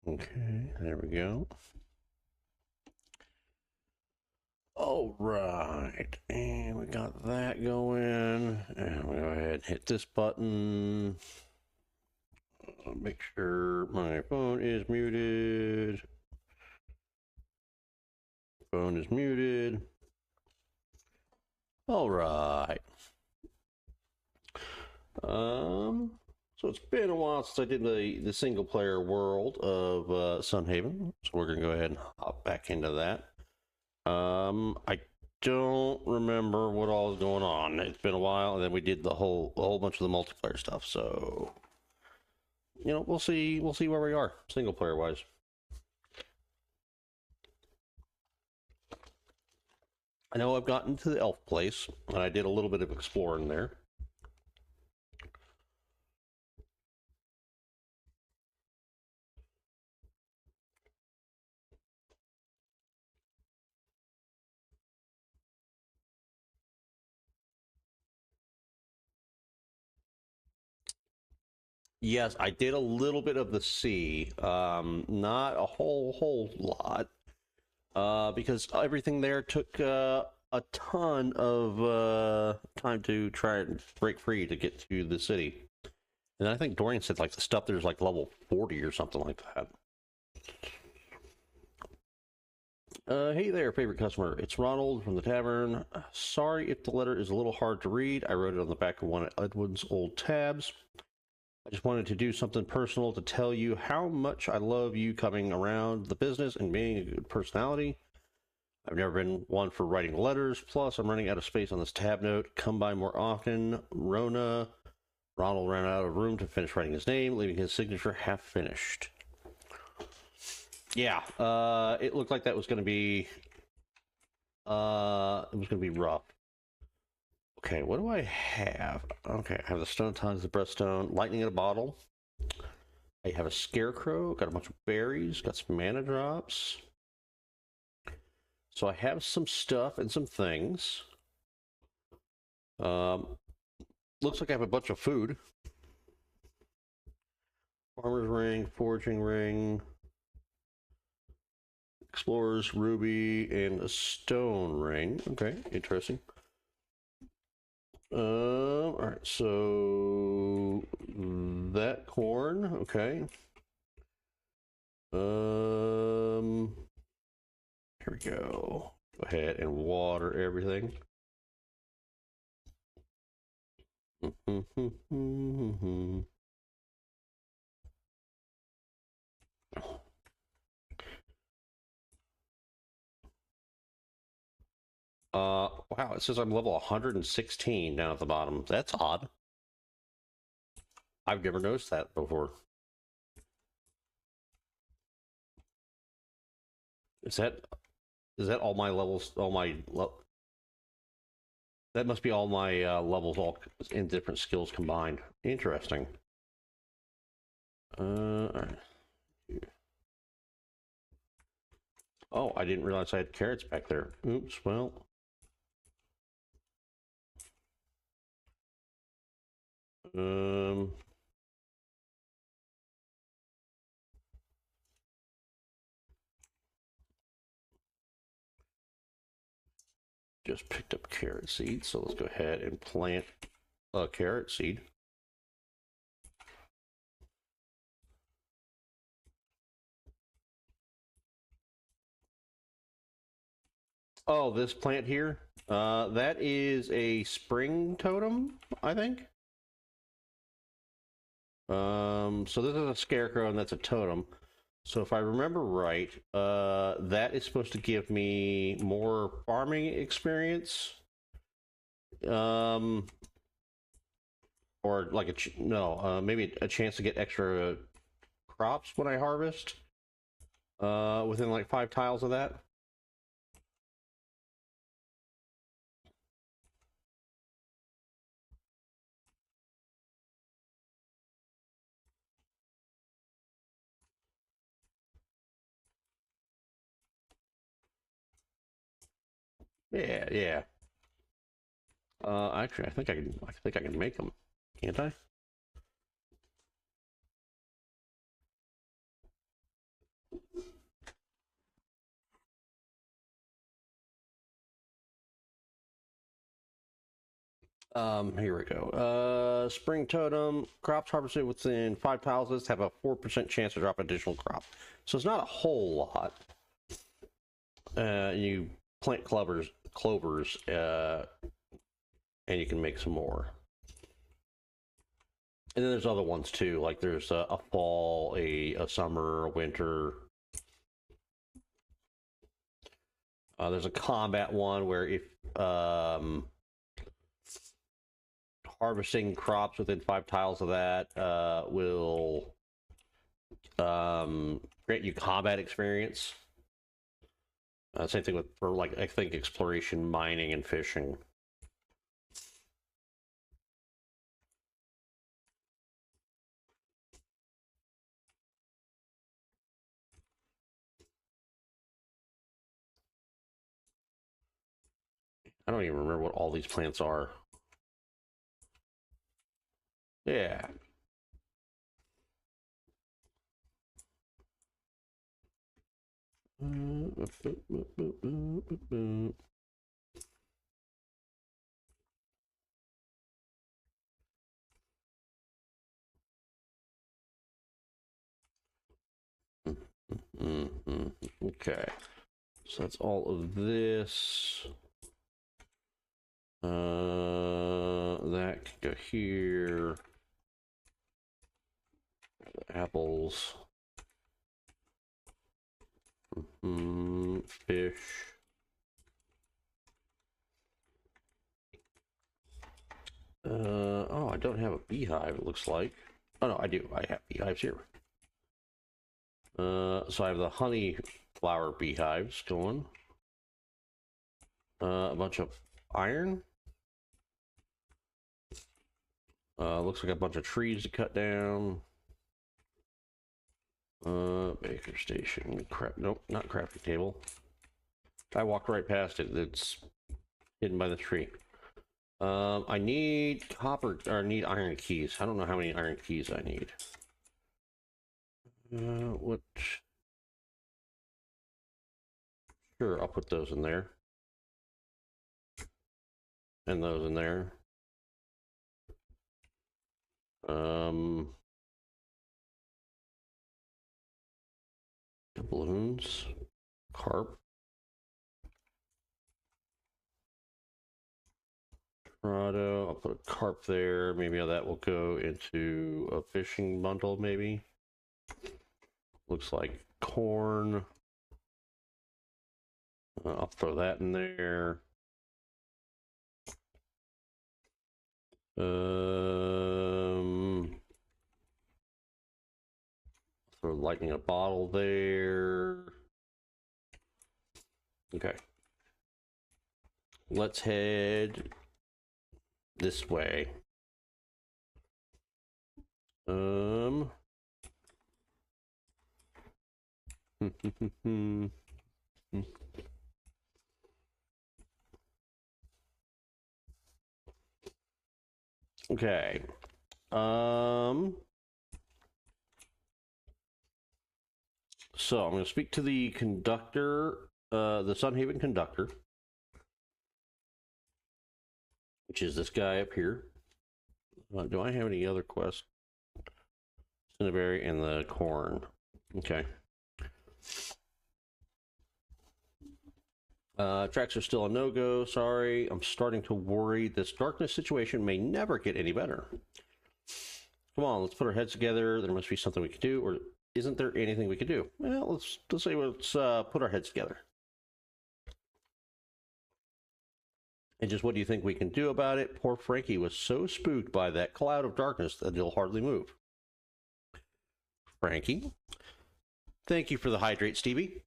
Okay, there we go. All right, and we got that going. And we'll go ahead and hit this button. Make sure my phone is muted. Phone is muted. All right. So it's been a while since I did the single player world of Sunhaven, so we're gonna go ahead and hop back into that. I don't remember what all is going on. It's been a while, and then we did a whole bunch of the multiplayer stuff. So we'll see where we are single player wise. I know I've gotten to the elf place, and I did a little bit of exploring there. Yes, I did a little bit of the sea. Not a whole lot. Because everything there took a ton of time to try and break free to get to the city. And I think Dorian said like the stuff there's like level 40 or something like that. Hey there, favorite customer. It's Ronald from the tavern. Sorry if the letter is a little hard to read. I wrote it on the back of one of Edwin's old tabs. I just wanted to do something personal to tell you how much I love you coming around the business and being a good personality. I've never been one for writing letters. Plus, I'm running out of space on this tab note. Come by more often. Rona. Ronald ran out of room to finish writing his name, leaving his signature half finished. Yeah, it looked like that was going to be. It was going to be rough. Okay, what do I have? Okay, I have the stone tongues, the breaststone, lightning in a bottle. I have a scarecrow, got a bunch of berries, got some mana drops. So I have some stuff and some things. Looks like I have a bunch of food. Farmer's ring, foraging ring, explorer's ruby, and a stone ring. Okay, interesting. All right, so that corn. Okay. Here we go. Go ahead and water everything. Wow, it says I'm level 116 down at the bottom. That's odd. I've never noticed that before. Is that all my levels? That must be all my levels, all in different skills combined. Interesting. All right. Oh, I didn't realize I had carrots back there. Oops. Well. Just picked up carrot seed, so let's go ahead and plant a carrot seed. Oh, this plant here? That is a spring totem, I think. So this is a scarecrow and that's a totem. So if I remember right, that is supposed to give me more farming experience. Or like maybe a chance to get extra crops when I harvest. Within like 5 tiles of that. Yeah, yeah. Actually, I think I can. I think I can make them, can't I? Here we go. Spring totem. Crops harvested within 5 tiles have a 4% chance to drop additional crop. So it's not a whole lot. You plant clovers, and you can make some more. And then there's other ones too, like there's a fall, a summer, a winter. There's a combat one where if harvesting crops within 5 tiles of that will grant you combat experience. Same thing with, for like, I think exploration, mining, and fishing. I don't even remember what all these plants are. Yeah. Okay, so that's all of this. That can go here. Apples. Fish. Oh, I don't have a beehive, it looks like. Oh no, I do. I have beehives here. So I have the honey flower beehives going. A bunch of iron. Looks like a bunch of trees to cut down. Baker station. Nope, not crafting table. I walked right past it. It's hidden by the tree. I need copper, or need iron keys. I don't know how many iron keys I need. What? Sure, I'll put those in there. And those in there. Balloons. Carp. Tornado. I'll put a carp there. Maybe that will go into a fishing bundle, maybe. Looks like corn. I'll throw that in there. Throw lightning a bottle there. Okay. Let's head this way. Okay. So I'm going to speak to the conductor, the Sunhaven conductor, which is this guy up here. Do I have any other quests? Cinnaberry and the corn. Okay. Tracks are still a no-go. Sorry, I'm starting to worry this darkness situation may never get any better. Come on, let's put our heads together. There must be something we can do, or isn't there anything we can do? Well, let's put our heads together. And just what do you think we can do about it? Poor Frankie was so spooked by that cloud of darkness that he'll hardly move. Frankie, thank you for the hydrate, Stevie.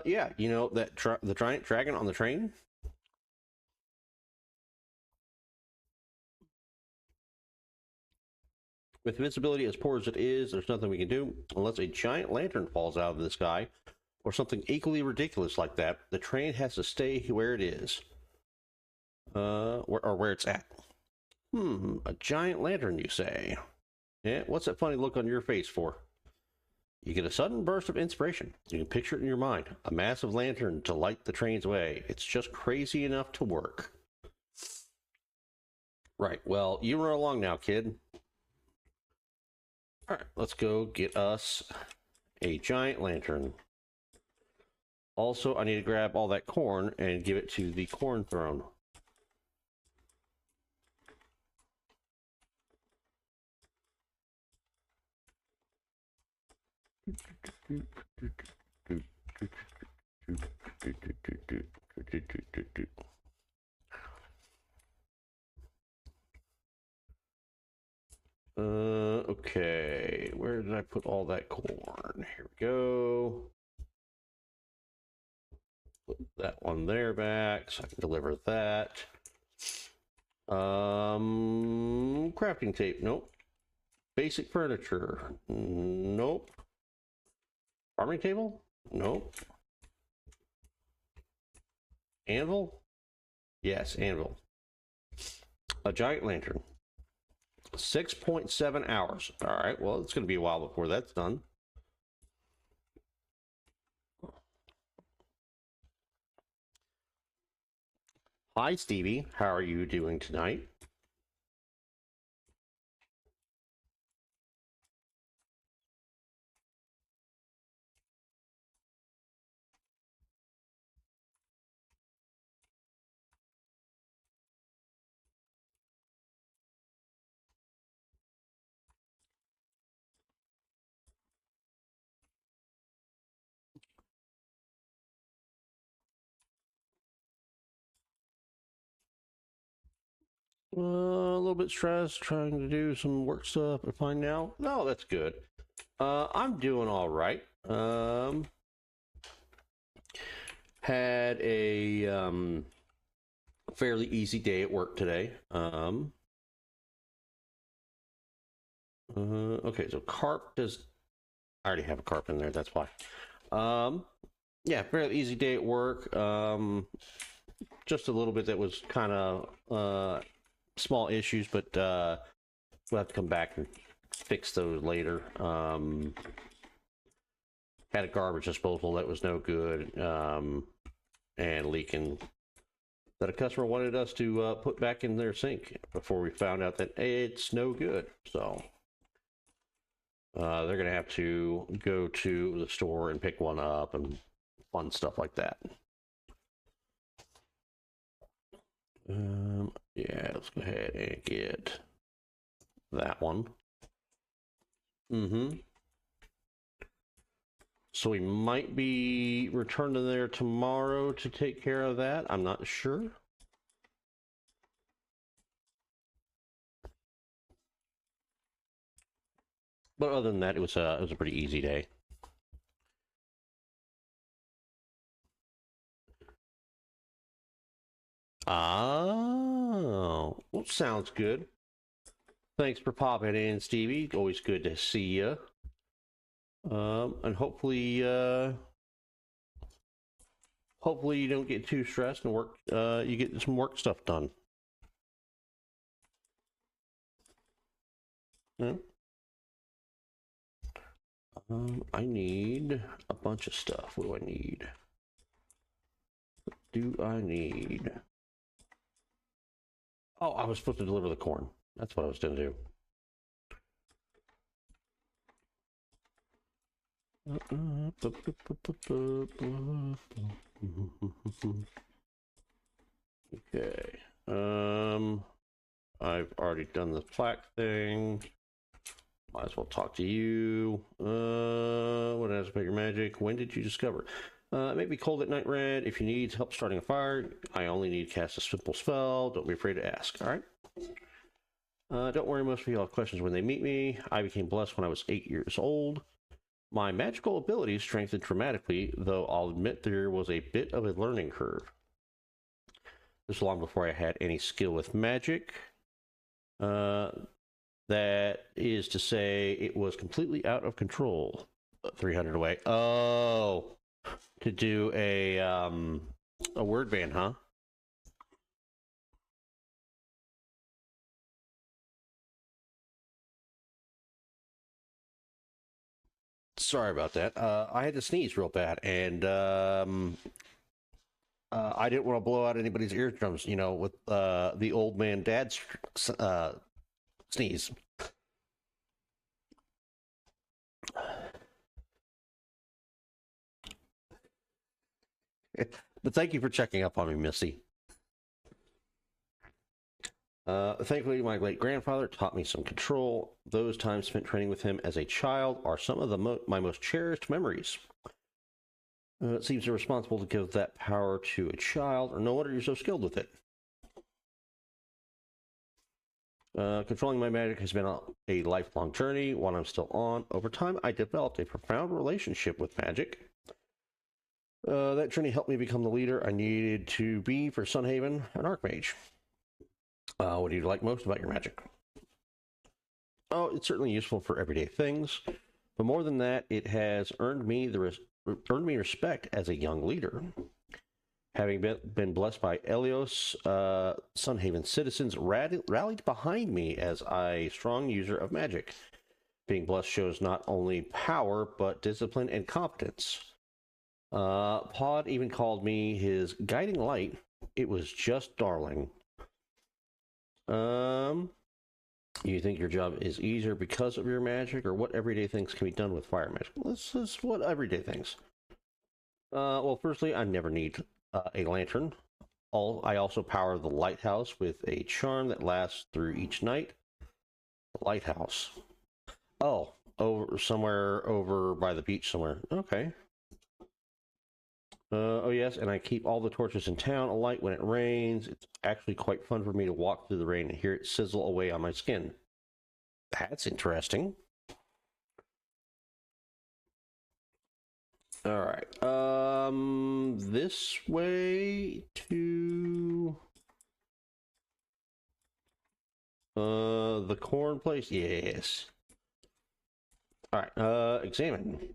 Yeah, you know that the giant dragon on the train. With visibility as poor as it is, there's nothing we can do unless a giant lantern falls out of the sky, or something equally ridiculous like that. The train has to stay where it is. where it's at. A giant lantern, you say? Yeah, what's that funny look on your face for? You get a sudden burst of inspiration. You can picture it in your mind. A massive lantern to light the train's way. It's just crazy enough to work. Right, well, you run along now, kid. All right, let's go get us a giant lantern. Also, I need to grab all that corn and give it to the corn throne. Okay, where did I put all that corn? Here we go. Put that one there back so I can deliver that. Crafting tape, nope. Basic furniture, nope. Farming table, nope. Anvil, yes, anvil. A giant lantern. 6.7 hours. All right, well, it's going to be a while before that's done. Hi, Stevie. How are you doing tonight? A little bit stressed, trying to do some work stuff. But fine now. No, that's good. I'm doing all right. Had a fairly easy day at work today. Okay, so carp does. I already have a carp in there. That's why. Yeah, fairly easy day at work. Just a little bit that was kind of small issues, but we'll have to come back and fix those later. Had a garbage disposal that was no good, and leaking that a customer wanted us to put back in their sink before we found out that it's no good. So they're gonna have to go to the store and pick one up and fun stuff like that. Yeah, let's go ahead and get that one. So we might be returning there tomorrow to take care of that. I'm not sure. But other than that, it was a pretty easy day. Oh, well, sounds good. Thanks for popping in, Stevie. Always good to see you. And hopefully you don't get too stressed and work. You get some work stuff done. Yeah. I need a bunch of stuff. What do I need? What do I need? Oh, I was supposed to deliver the corn. That's what I was going to do. Okay. I've already done the plaque thing. Might as well talk to you. What else about your magic? When did you discover? It may be cold at night, Red. If you need help starting a fire, I only need to cast a simple spell. Don't be afraid to ask, all right? Don't worry, most of you will have questions when they meet me. I became blessed when I was 8 years old. My magical abilities strengthened dramatically, though I'll admit there was a bit of a learning curve. This was long before I had any skill with magic. That is to say, it was completely out of control. 300 away. Oh, to do a word band, huh? Sorry about that. I had to sneeze real bad, and I didn't want to blow out anybody's eardrums, you know, with the old man dad's sneeze. But thank you for checking up on me, Missy. Thankfully, my late grandfather taught me some control. Those times spent training with him as a child are some of my most cherished memories. It seems irresponsible to give that power to a child, or no wonder you're so skilled with it. Controlling my magic has been a lifelong journey, one I'm still on. Over time, I developed a profound relationship with magic. That journey helped me become the leader I needed to be for Sunhaven, an Archmage. What do you like most about your magic? Oh, it's certainly useful for everyday things, but more than that, it has earned me respect as a young leader. Having been blessed by Elios, Sunhaven citizens rallied behind me as a strong user of magic. Being blessed shows not only power, but discipline and competence. Pod even called me his guiding light. It was just darling. You think your job is easier because of your magic, or what everyday things can be done with fire magic? This is what everyday things. Well, firstly, I never need a lantern. I also power the lighthouse with a charm that lasts through each night. The lighthouse. Oh, somewhere over by the beach somewhere. Okay. Oh yes, and I keep all the torches in town alight when it rains. It's actually quite fun for me to walk through the rain and hear it sizzle away on my skin. That's interesting. All right. This way to the corn place. Yes. All right. Examine.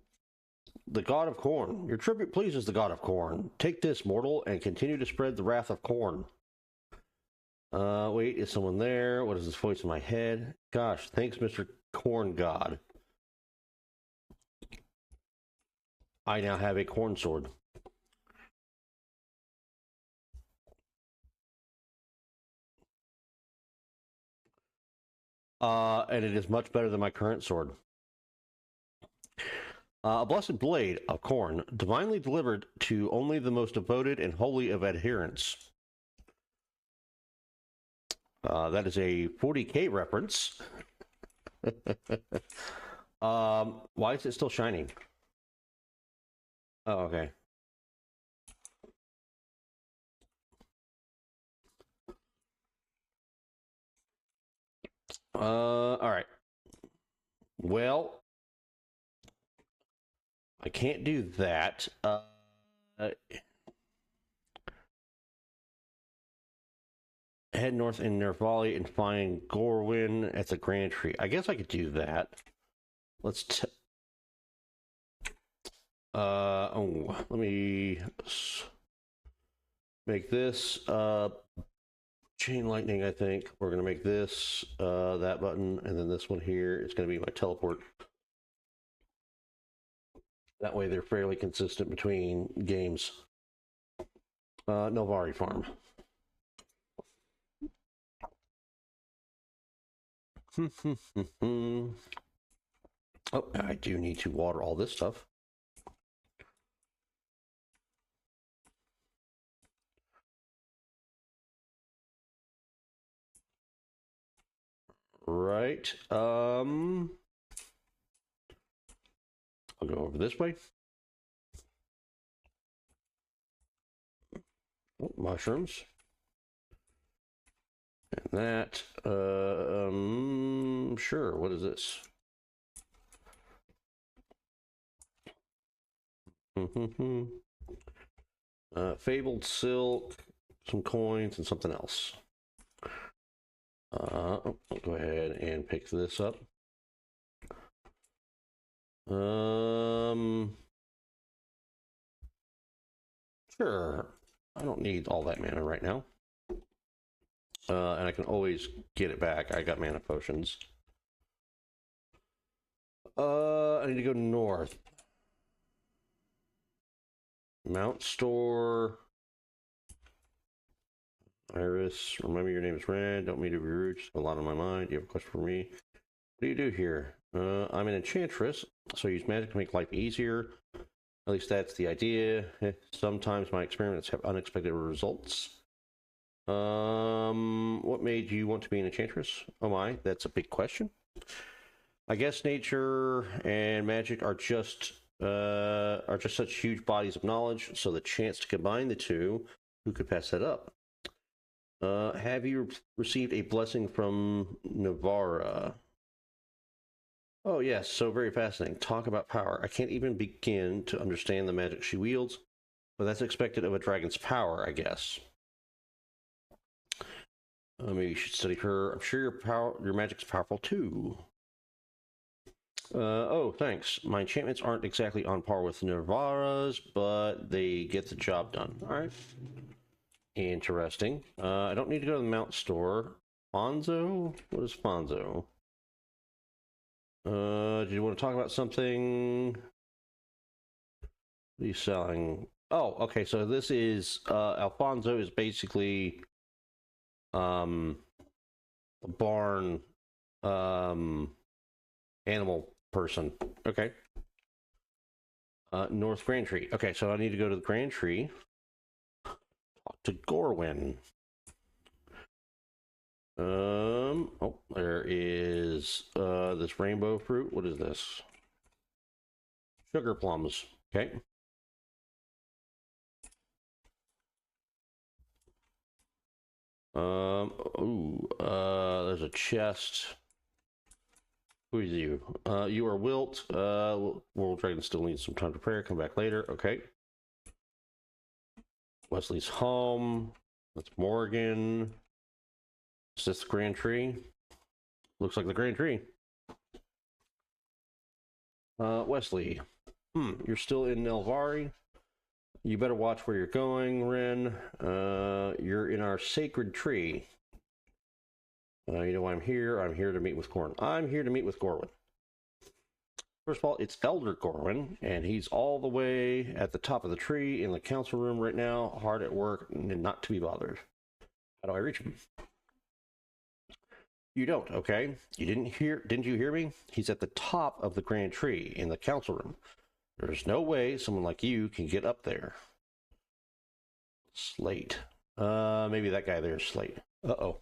The god of corn. Your tribute pleases the god of corn. Take this, mortal, and continue to spread the wrath of corn. Wait, is someone there? What is this voice in my head? Gosh, thanks, Mr. Corn God. I now have a corn sword. And it is much better than my current sword. A blessed blade of corn, divinely delivered to only the most devoted and holy of adherents. That is a 40K reference. Why is it still shining? Oh, okay. All right. Well, I can't do that. Head north in Nervali and find Gorwyn at the Grand Tree. I guess I could do that. Let's let me make this chain lightning. I think we're gonna make this that button, and then this one here is gonna be my teleport. That way they're fairly consistent between games. Novari Farm. Oh, I do need to water all this stuff. Right. I'll go over this way. Oh, mushrooms. And that, sure, what is this? Fabled silk, some coins, and something else. I'll go ahead and pick this up. Sure. I don't need all that mana right now. And I can always get it back. I got mana potions. I need to go north. Mount Store. Iris, remember your name is Red. Don't mean to be rude. Just a lot on my mind. Do you have a question for me? What do you do here? I'm an enchantress, so I use magic to make life easier. At least that's the idea. Sometimes my experiments have unexpected results. What made you want to be an enchantress? Oh my, that's a big question. I guess nature and magic are just such huge bodies of knowledge, so the chance to combine the two, who could pass that up? Have you received a blessing from Navarra? Oh yes, so very fascinating. Talk about power. I can't even begin to understand the magic she wields, but that's expected of a dragon's power, I guess. Maybe you should study her. I'm sure your magic's powerful too. Oh, thanks. My enchantments aren't exactly on par with Navarra's, but they get the job done. All right. Interesting. I don't need to go to the Mount Store. Fonzo? What is Fonzo? Do you want to talk about something? What are you selling? Oh, okay. So this is Alfonso is basically the barn animal person. Okay. North Grand Tree. Okay, so I need to go to the Grand Tree. Talk to Gorwin. Oh, there is this rainbow fruit. What is this? Sugar plums. Okay. There's a chest. Who is you? You are Wilt. World Dragon still needs some time to prepare. Come back later. Okay. Wesley's home. That's Morgan. Is this the Grand Tree? Looks like the Grand Tree. Wesley. You're still in Nelvari. You better watch where you're going, Ren. You're in our sacred tree. You know why I'm here? I'm here to meet with Gorwin. I'm here to meet with Gorwin. First of all, it's Elder Gorwin, and he's all the way at the top of the tree in the council room right now, hard at work and not to be bothered. How do I reach him? You don't, okay? Didn't you hear me? He's at the top of the grand tree in the council room. There's no way someone like you can get up there. Slate. Maybe that guy there is Slate. Uh-oh.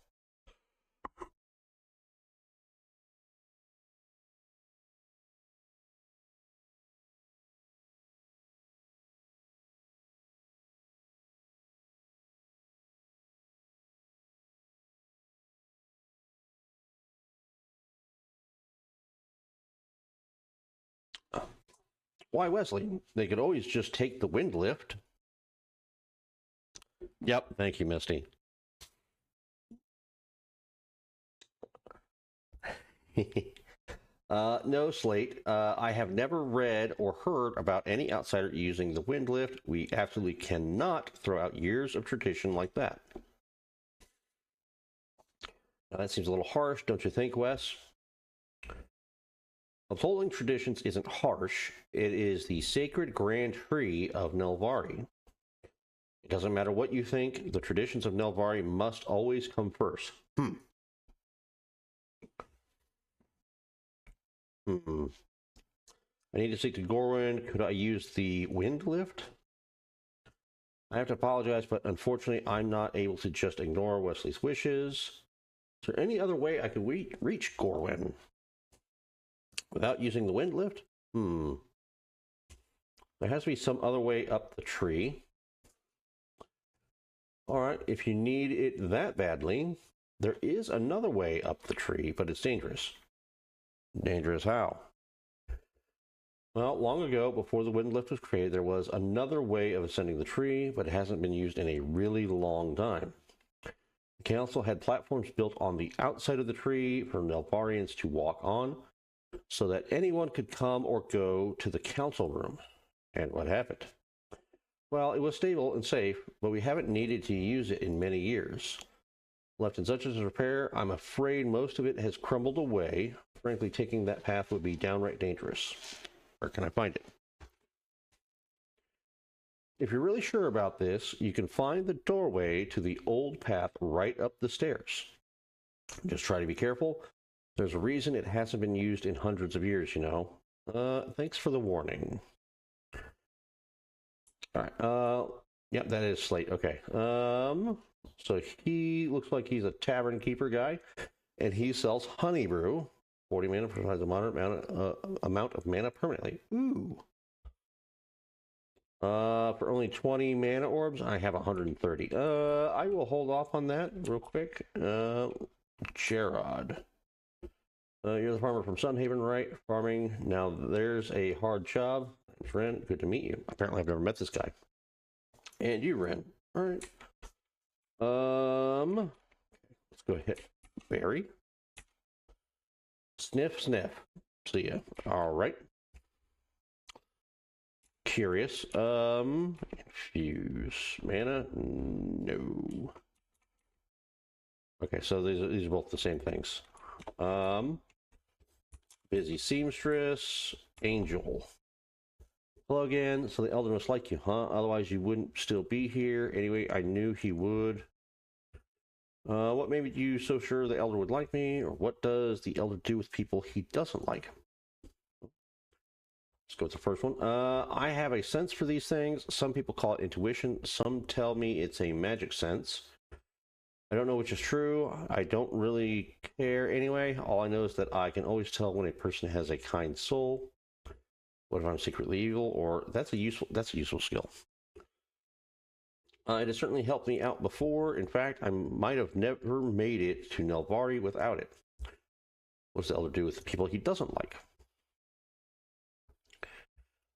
Why, Wesley? They could always just take the wind lift. Yep, thank you, Misty. No, Slate. I have never read or heard about any outsider using the wind lift. We absolutely cannot throw out years of tradition like that. Now, that seems a little harsh, don't you think, Wes? Upholding traditions isn't harsh. It is the sacred grand tree of Nelvari. It doesn't matter what you think, the traditions of Nelvari must always come first. I need to speak to Gorwin. Could I use the wind lift? I have to apologize, but unfortunately, I'm not able to just ignore Wesley's wishes. Is there any other way I could reach Gorwin without using the wind lift? There has to be some other way up the tree. All right, if you need it that badly, there is another way up the tree, but it's dangerous. Dangerous how? Well, long ago, before the wind lift was created, there was another way of ascending the tree, but it hasn't been used in a really long time. The council had platforms built on the outside of the tree for Nelvarians to walk on, so that anyone could come or go to the council room. And what happened? Well, it was stable and safe, but we haven't needed to use it in many years. Left in such a repair, I'm afraid most of it has crumbled away, Frankly, taking that path would be downright dangerous. Where can I find it? If you're really sure about this, you can find the doorway to the old path right up the stairs. Just try to be careful. There's a reason it hasn't been used in hundreds of years, you know. Thanks for the warning. All right. Yeah, that is Slate. Okay. So he looks like he's a tavern keeper guy, and he sells honey brew. 40 mana provides a moderate amount of mana permanently. Ooh. For only 20 mana orbs, I have 130. I will hold off on that real quick. Gerard. You're the farmer from Sunhaven, right? Farming. Now, there's a hard job. Thanks, Ren. Good to meet you. Apparently, I've never met this guy. And you, Ren. All right. Let's go ahead. Barry. Sniff, sniff. See ya. All right. Curious. Infuse. Mana? No. Okay, so these are both the same things. Busy Seamstress. Angel. Plug in. So the Elder must like you, huh? Otherwise you wouldn't still be here. Anyway, I knew he would. What made you so sure the Elder would like me? Or what does the Elder do with people he doesn't like? Let's go with the first one. I have a sense for these things. Some people call it intuition. Some tell me it's a magic sense. I don't know which is true. I don't really care anyway. All I know is that I can always tell when a person has a kind soul. What if I'm secretly evil? Or that's a useful skill. It has certainly helped me out before. In fact, I might have never made it to Nelvari without it. What does the Elder do with the people he doesn't like?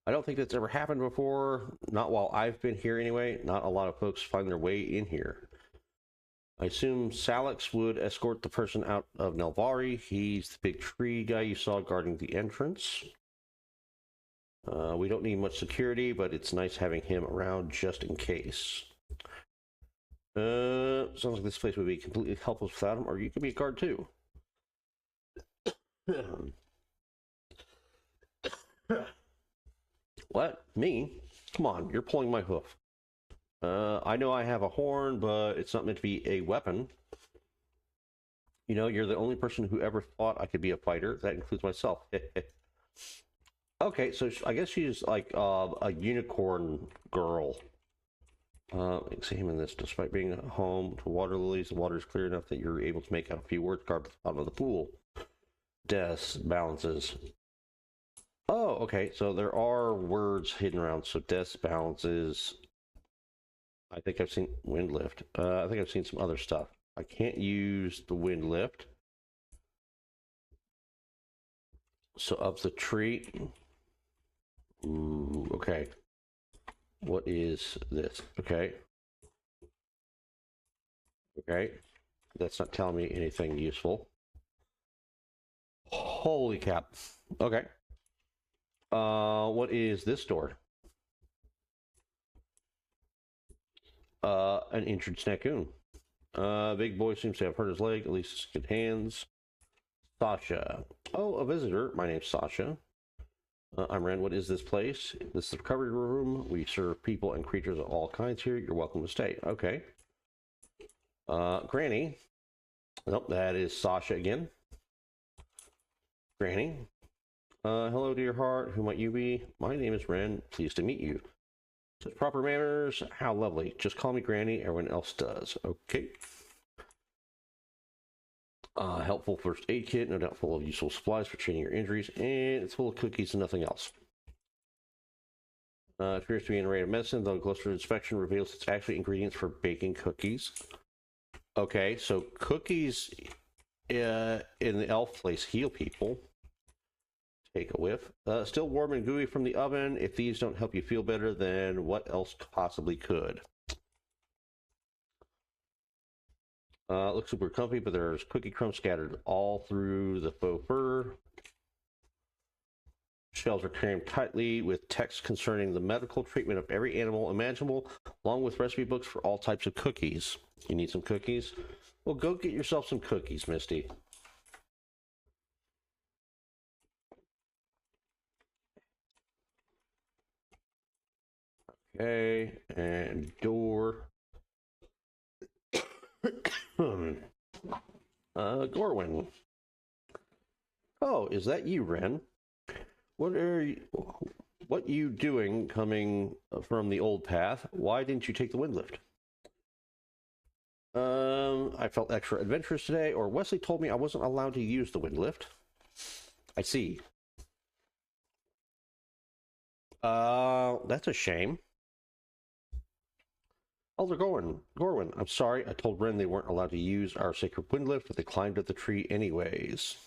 I don't think that's ever happened before. Not while I've been here anyway. Not a lot of folks find their way in here. I assume Salix would escort the person out of Nelvari. He's the big tree guy you saw guarding the entrance. We don't need much security, but it's nice having him around just in case. Sounds like this place would be completely helpless without him, or you could be a guard too. What? Me? Come on, you're pulling my hoof. I know I have a horn, but it's not meant to be a weapon. You know, you're the only person who ever thought I could be a fighter. That includes myself. Okay, so I guess she's like a unicorn girl. Examine this. Despite being home to water lilies, the water is clear enough that you're able to make out a few words carved out of the pool. Deaths, balances. Oh, okay. So there are words hidden around. So deaths, balances. I think I've seen wind lift. I think I've seen some other stuff. I can't use the wind lift. So up the tree. Ooh, okay. What is this? Okay. Okay. That's not telling me anything useful. Holy cap. Okay. What is this door? An injured Snackoon. Big boy seems to have hurt his leg, at least his good hands. Sasha. Oh, a visitor. My name's Sasha. I'm Ren. What is this place? This is the recovery room. We serve people and creatures of all kinds here. You're welcome to stay. Okay. Granny. Nope, that is Sasha again. Granny. Hello, dear heart. Who might you be? My name is Ren. Pleased to meet you. Such proper manners. How lovely. Just call me Granny. Everyone else does. Okay. Helpful first aid kit, no doubt full of useful supplies for treating your injuries, and it's full of cookies and nothing else. Appears to be an array of medicine, though a closer inspection reveals it's actually ingredients for baking cookies. Okay, so cookies in the elf place heal people. Take a whiff. Still warm and gooey from the oven. If these don't help you feel better, then what else possibly could? Looks super comfy, but there's cookie crumbs scattered all through the faux fur. Shelves are crammed tightly with text concerning the medical treatment of every animal imaginable, along with recipe books for all types of cookies. You need some cookies? Well, go get yourself some cookies, Misty. Okay, and door. Gorwin. Oh, is that you, Ren? What you doing coming from the old path? Why didn't you take the windlift? I felt extra adventurous today, or Wesley told me I wasn't allowed to use the windlift. I see. That's a shame. Elder Gorwin, I'm sorry. I told Ren they weren't allowed to use our sacred windlift, but they climbed up the tree anyways.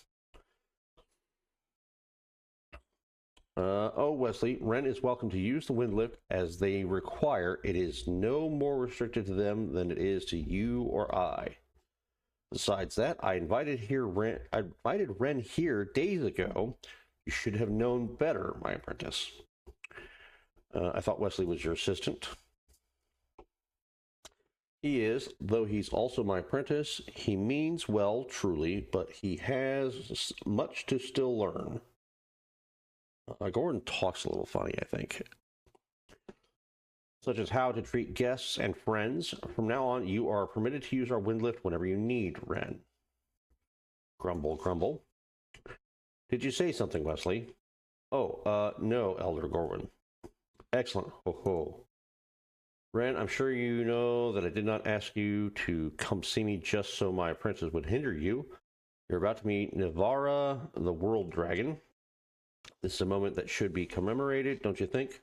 Oh, Wesley, Ren is welcome to use the windlift as they require. It is no more restricted to them than it is to you or I. Besides that, I invited Ren here days ago. You should have known better, my apprentice. I thought Wesley was your assistant. He is, though he's also my apprentice. He means well, truly, but he has much to still learn. Gordon talks a little funny, I think. Such as how to treat guests and friends. From now on, you are permitted to use our windlift whenever you need, Ren. Grumble, grumble. Did you say something, Wesley? Oh, no, Elder Gorwin. Excellent. Ho ho. Ren, I'm sure you know that I did not ask you to come see me just so my apprentice would hinder you. You're about to meet Navara, the World Dragon. This is a moment that should be commemorated, don't you think?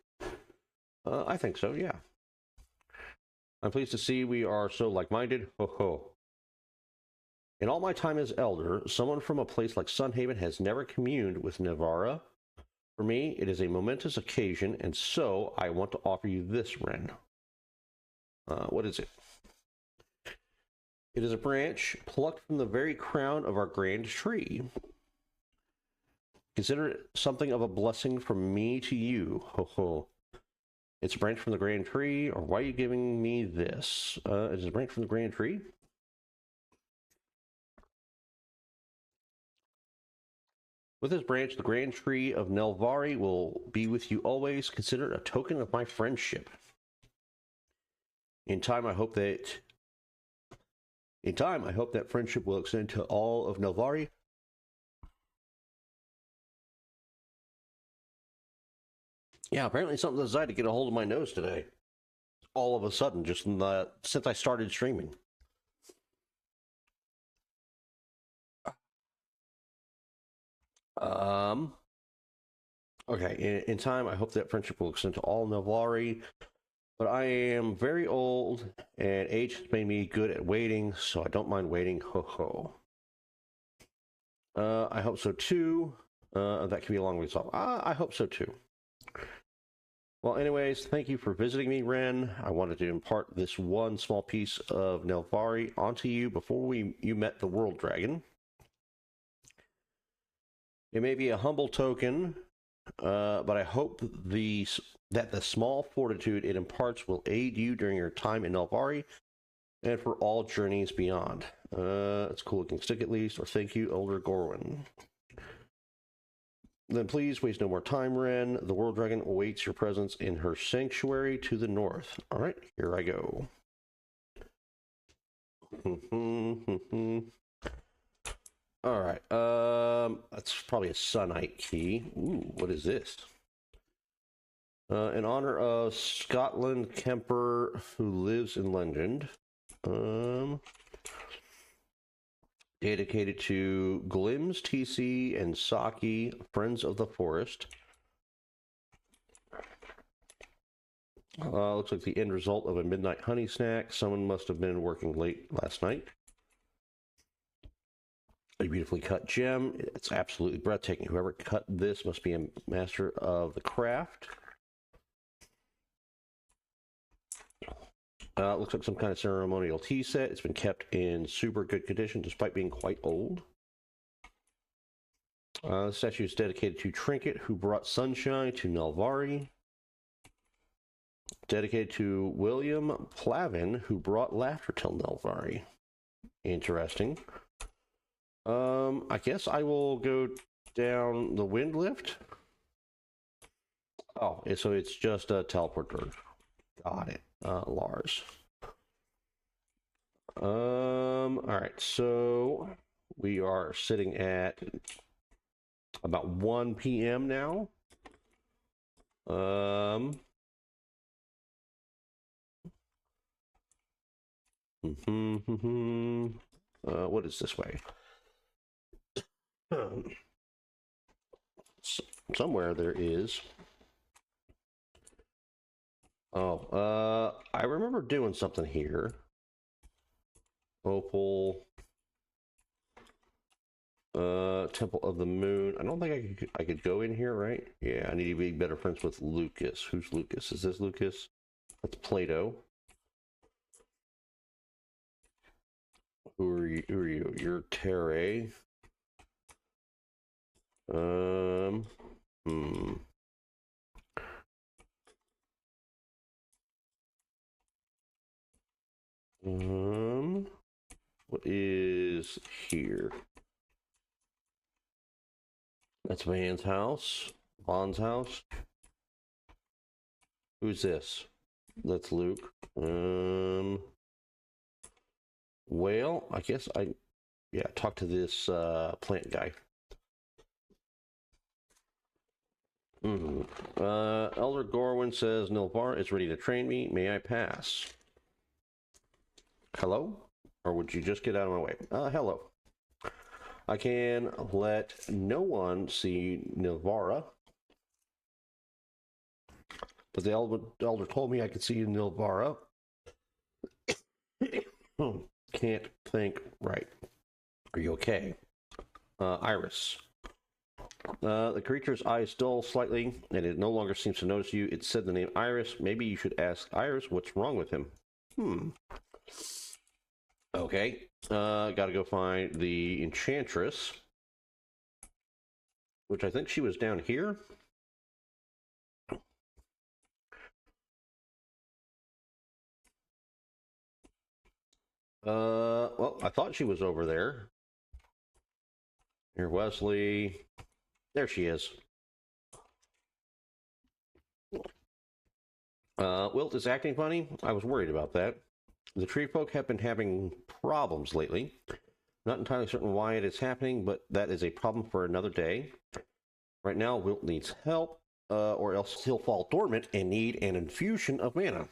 I think so, yeah. I'm pleased to see we are so like-minded. Ho ho. In all my time as elder, someone from a place like Sunhaven has never communed with Navara. For me, it is a momentous occasion, and so I want to offer you this, Ren. What is it? It is a branch plucked from the very crown of our grand tree. Consider it something of a blessing from me to you. Ho ho. It's a branch from the grand tree, or why are you giving me this? It is a branch from the grand tree? With this branch, the grand tree of Nelvari will be with you always. Consider it a token of my friendship. In time, I hope that friendship will extend to all of Nelvari. Yeah, apparently something decided to get a hold of my nose today. All of a sudden, just since I started streaming. Okay, in time, I hope that friendship will extend to all Nelvari. But I am very old, and age has made me good at waiting, so I don't mind waiting. Ho ho. I hope so too. That can be a long way to solve. I hope so too. Well, anyways, thank you for visiting me, Ren. I wanted to impart this one small piece of Nelvari onto you before you met the World Dragon. It may be a humble token, but I hope that the small fortitude it imparts will aid you during your time in Nelvari and for all journeys beyond. It's a cool looking stick at least, or thank you, Elder Gorwin. Then please waste no more time, Ren. The World Dragon awaits your presence in her sanctuary to the north. All right, here I go. All right, that's probably a Sunite key. Ooh, what is this? In honor of Scotland Kemper, who lives in legend. Dedicated to Glims, TC, and Saki, Friends of the Forest. Looks like the end result of a midnight honey snack. Someone must have been working late last night. A beautifully cut gem. It's absolutely breathtaking. Whoever cut this must be a master of the craft. Looks like some kind of ceremonial tea set. It's been kept in super good condition despite being quite old. The statue is dedicated to Trinket, who brought sunshine to Nelvari. Dedicated to William Plavin, who brought laughter to Nelvari. Interesting. I guess I will go down the wind lift. Oh, so it's just a teleport bird. Got it. Lars. All right, so we are sitting at about 1 p.m. now. What is this way? Somewhere there is. Oh, I remember doing something here. Opal. Temple of the Moon. I don't think I could go in here, right? Yeah, I need to be better friends with Lucas. Who's Lucas? Is this Lucas? That's Plato. Who are you? Who are you? You're Terre. Hmm. What is here? That's Van's house. Vaughn's house. Who's this? That's Luke. Well, I guess talk to this plant guy. Elder Gorwin says Nilvar is ready to train me. May I pass? Hello? Or would you just get out of my way? Hello. I can let no one see Nilvara. But the elder told me I could see Nilvara. Can't think right. Are you okay? Iris. The creature's eyes dull slightly, and it no longer seems to notice you. It said the name Iris. Maybe you should ask Iris what's wrong with him. Okay. Gotta go find the Enchantress, which I think she was down here. Well, I thought she was over there. Here, Wesley. There she is. Wilt is acting funny. I was worried about that. The tree folk have been having problems lately. Not entirely certain why it is happening, but that is a problem for another day. Right now, Wilt needs help, or else he'll fall dormant and need an infusion of mana.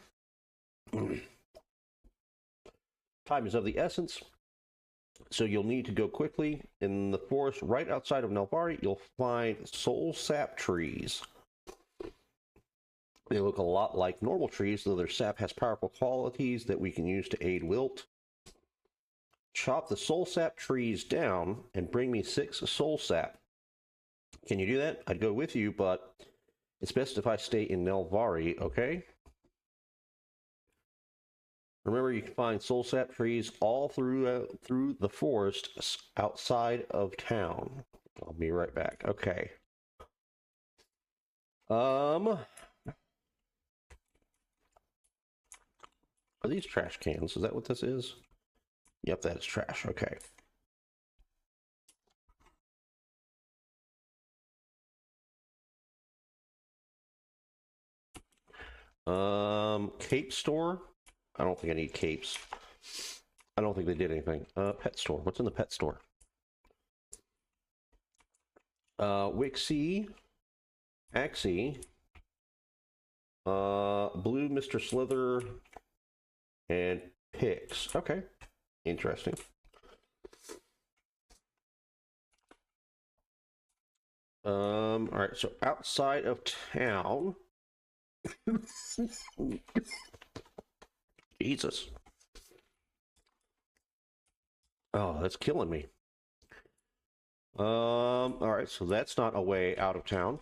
Time is of the essence, so you'll need to go quickly. In the forest right outside of Nelvari, you'll find soul sap trees. They look a lot like normal trees, though their sap has powerful qualities that we can use to aid Wilt. Chop the soul sap trees down and bring me 6 soul sap. Can you do that? I'd go with you, but it's best if I stay in Nelvari, okay? Remember, you can find soul sap trees all through the forest outside of town. I'll be right back. Okay. Are these trash cans? Is that what this is? Yep, that is trash. Okay. Cape store? I don't think I need capes. I don't think they did anything. Pet store. What's in the pet store? Wixie. Axie. Blue Mr. Slither. And Pix. Okay. Interesting. All right, so outside of town. Jesus. Oh, that's killing me. All right, so that's not a way out of town.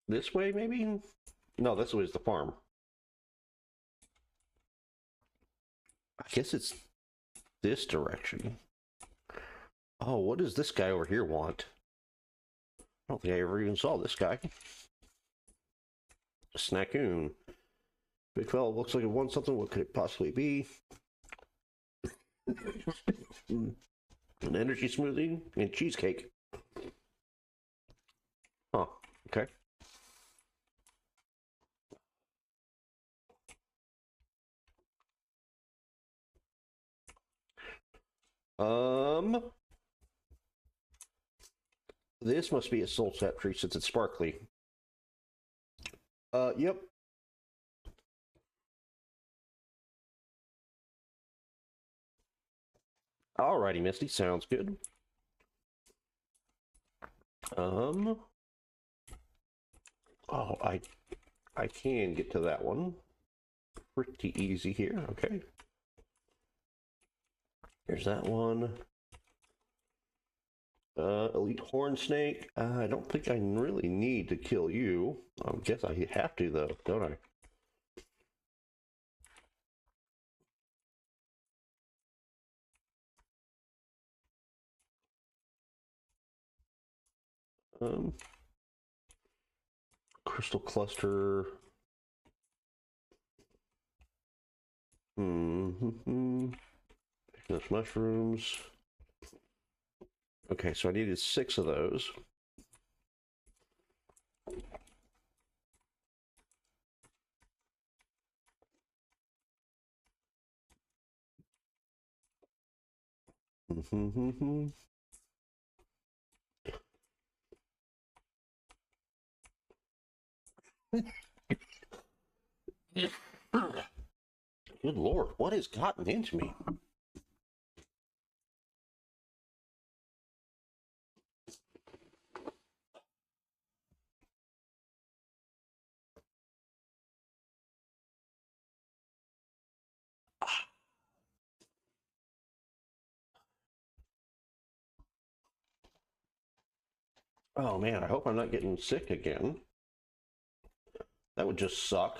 This way, maybe? No, this way is the farm. I guess it's this direction. Oh, what does this guy over here want? don't think I ever even saw this guy. Snackoon. Big fella looks like it wants something. What could it possibly be? An energy smoothie and cheesecake. Huh. Okay. This must be a soul sap tree since it's sparkly. Yep. Alrighty, Misty, sounds good. Oh, I can get to that one. Pretty easy here, okay. There's that one. Elite Horn Snake. I don't think I really need to kill you. I guess I have to, though, don't I? Crystal Cluster. Those mushrooms. Okay, so I needed 6 of those. Good Lord, what has gotten into me? Oh man, I hope I'm not getting sick again. That would just suck.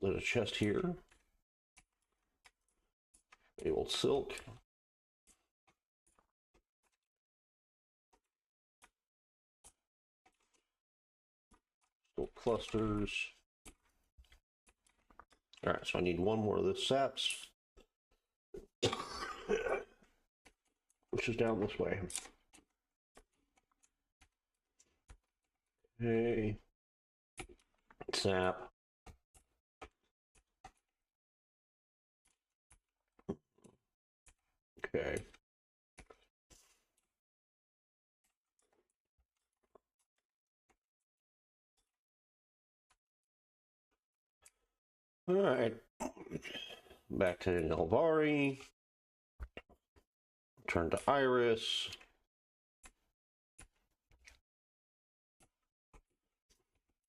There's a chest here. A old silk. Still clusters. All right, so I need 1 more of the saps. Which is down this way. Okay. Sap. Okay. All right. Back to Nelvari. Turn to Iris.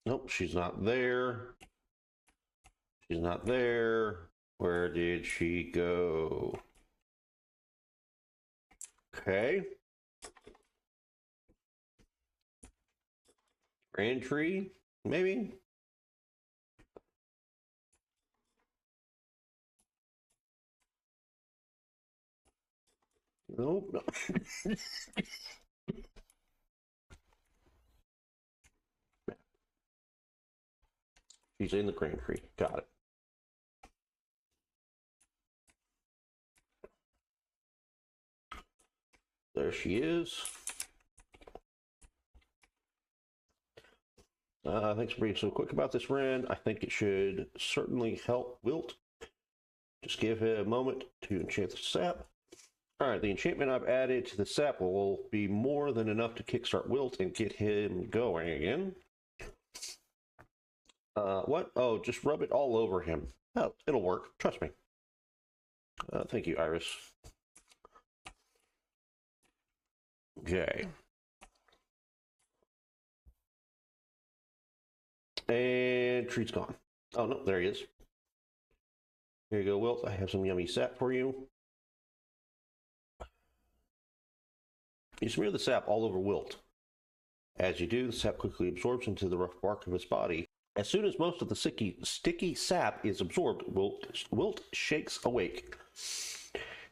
Nope, she's not there. She's not there. Where did she go? Okay. Grand Tree, maybe? Nope. No. She's in the Grand Tree. Got it. There she is. Thanks for being so quick about this, Ren. I think it should certainly help Wilt. Just give him a moment to enchant the sap. All right, the enchantment I've added to the sap will be more than enough to kickstart Wilt and get him going again. What? Oh, just rub it all over him. Oh, it'll work. Trust me. Thank you, Iris. Okay. And tree's gone. Oh, no, there he is. Here you go, Wilt. I have some yummy sap for you. You smear the sap all over Wilt. As you do, the sap quickly absorbs into the rough bark of his body. As soon as most of the sticky sap is absorbed, Wilt shakes awake.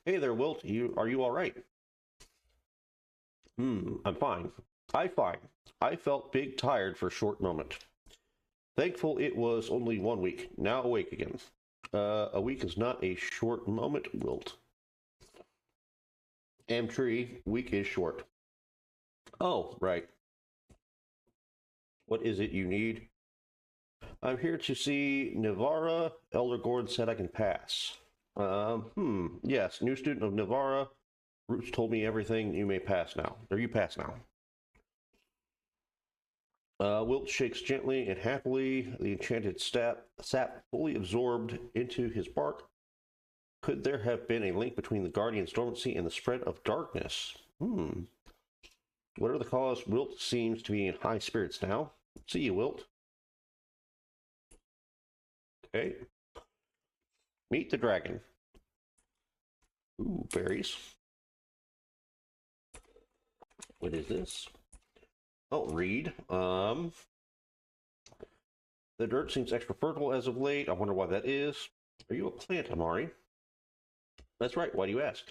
Hey there, Wilt. Are you all right? I'm fine. Fine. I felt big tired for a short moment. Thankful it was only 1 week. Now awake again. A week is not a short moment, Wilt. Tree, week is short. Oh, right. What is it you need? I'm here to see Navara. Elder Gordon said I can pass. Yes, new student of Navara. Roots told me everything. You may pass now. Or you pass now. Wilt shakes gently and happily, the enchanted sap fully absorbed into his bark. Could there have been a link between the Guardian's dormancy and the spread of darkness? Whatever the cause, Wilt seems to be in high spirits now. See you, Wilt. Okay. Meet the dragon. Ooh, berries. What is this? Oh, read. The dirt seems extra fertile as of late. I wonder why that is. Are you a plant, Amari? That's right. Why do you ask?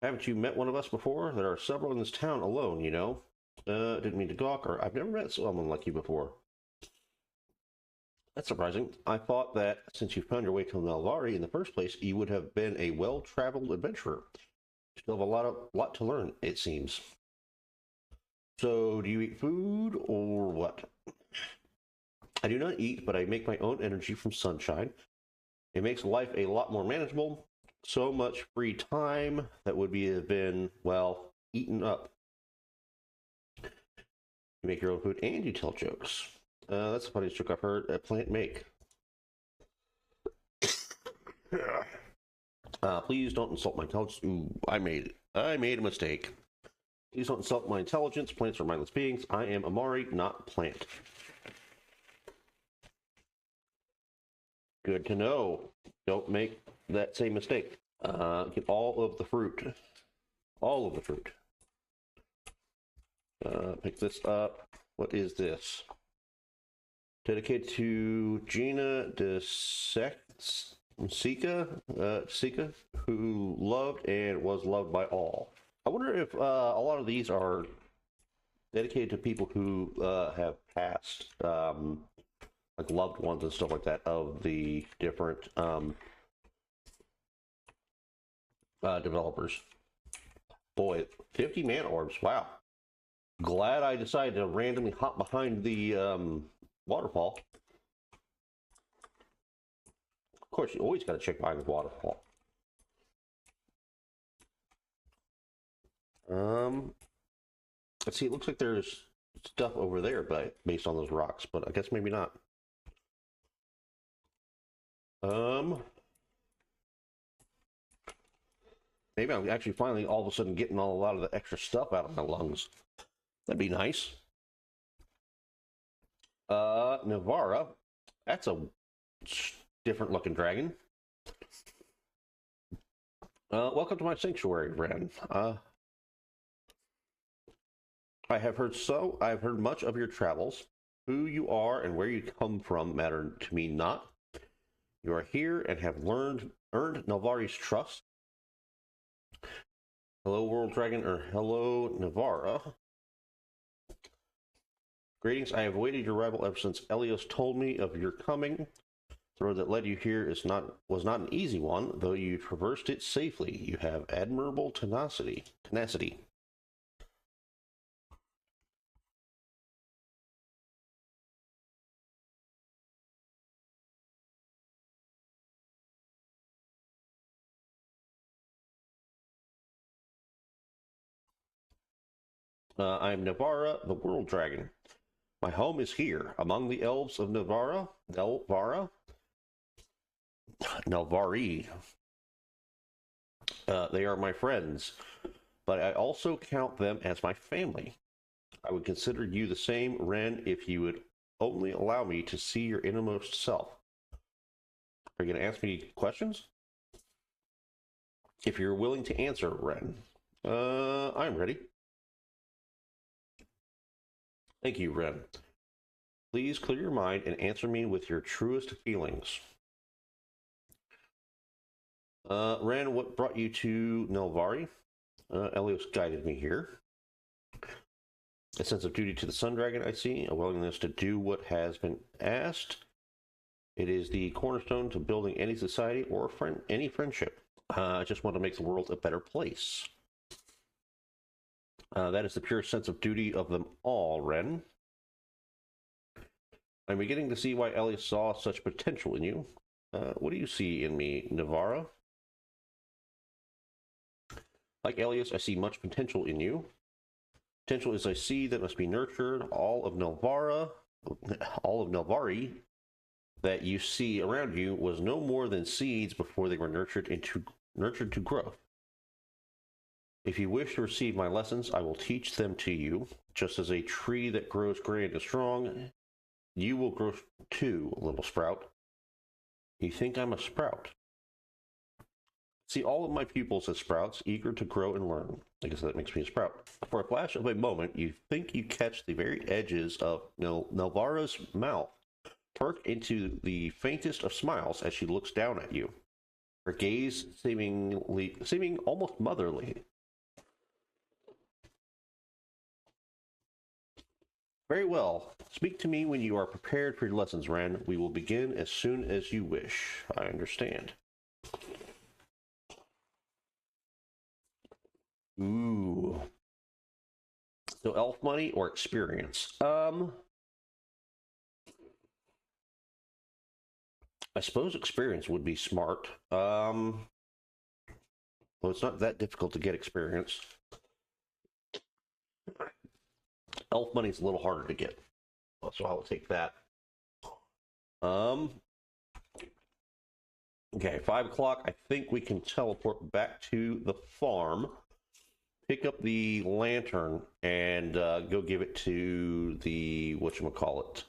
Haven't you met one of us before? There are several in this town alone, you know. Didn't mean to gawk, or I've never met someone like you before. That's surprising. I thought that since you found your way to Nelvari in the first place, you would have been a well-traveled adventurer. You still have a lot to learn, it seems. So, do you eat food or what? I do not eat, but I make my own energy from sunshine. It makes life a lot more manageable. So much free time that would have been, well, eaten up. You make your own food and you tell jokes. That's the funniest joke I've heard a plant make. Please don't insult my intelligence. Ooh, I made it. I made a mistake. Please don't insult my intelligence. Plants are mindless beings. I am Amari, not plant. Good to know. Don't make that same mistake. Get all of the fruit. All of the fruit. Pick this up. What is this? Dedicated to Gina de Sika, who loved and was loved by all. I wonder if a lot of these are dedicated to people who have passed, like loved ones and stuff like that, of the different developers. Boy, 50 mana orbs, wow. Glad I decided to randomly hop behind the waterfall. Of course, you always got to check behind the waterfall. Let's see, it looks like there's stuff over there, but based on those rocks, but I guess maybe not. Maybe I'm actually finally all of a sudden getting a lot of the extra stuff out of my lungs. That'd be nice. Navara. That's a different looking dragon. Welcome to my sanctuary, Ren. I've heard much of your travels. Who you are and where you come from matter to me not. You are here and have earned Nalvari's trust. Hello, World Dragon, or hello, Navara. Greetings, I have awaited your arrival ever since Elios told me of your coming. The road that led you here was not an easy one, though you traversed it safely. You have admirable tenacity. I am Navara, the World Dragon. My home is here, among the elves of Nelvari. They are my friends, but I also count them as my family. I would consider you the same, Ren, if you would only allow me to see your innermost self. Are you going to ask me questions? If you're willing to answer, Ren. I'm ready. Thank you, Ren. Please clear your mind and answer me with your truest feelings. Ren, what brought you to Nelvari? Elios guided me here. A sense of duty to the Sun Dragon, I see. A willingness to do what has been asked. It is the cornerstone to building any society or any friendship. I just want to make the world a better place. That is the pure sense of duty of them all, Ren. I'm beginning to see why Elias saw such potential in you. What do you see in me, Navara? Like Elias, I see much potential in you. Potential is I see that must be nurtured. All of Nelvari that you see around you was no more than seeds before they were nurtured to growth. If you wish to receive my lessons, I will teach them to you. Just as a tree that grows grand and strong, you will grow too, little sprout. You think I'm a sprout? See all of my pupils as sprouts, eager to grow and learn. I guess that makes me a sprout. For a flash of a moment, you think you catch the very edges of Nelvara's mouth perk into the faintest of smiles as she looks down at you. Her gaze seeming almost motherly. Very well. Speak to me when you are prepared for your lessons, Ren. We will begin as soon as you wish. I understand. Ooh. So elf money or experience? I suppose experience would be smart. Well, it's not that difficult to get experience. Elf money's a little harder to get, so I'll take that. Okay, 5 o'clock. I think we can teleport back to the farm, pick up the lantern, and go give it to the whatchamacallit.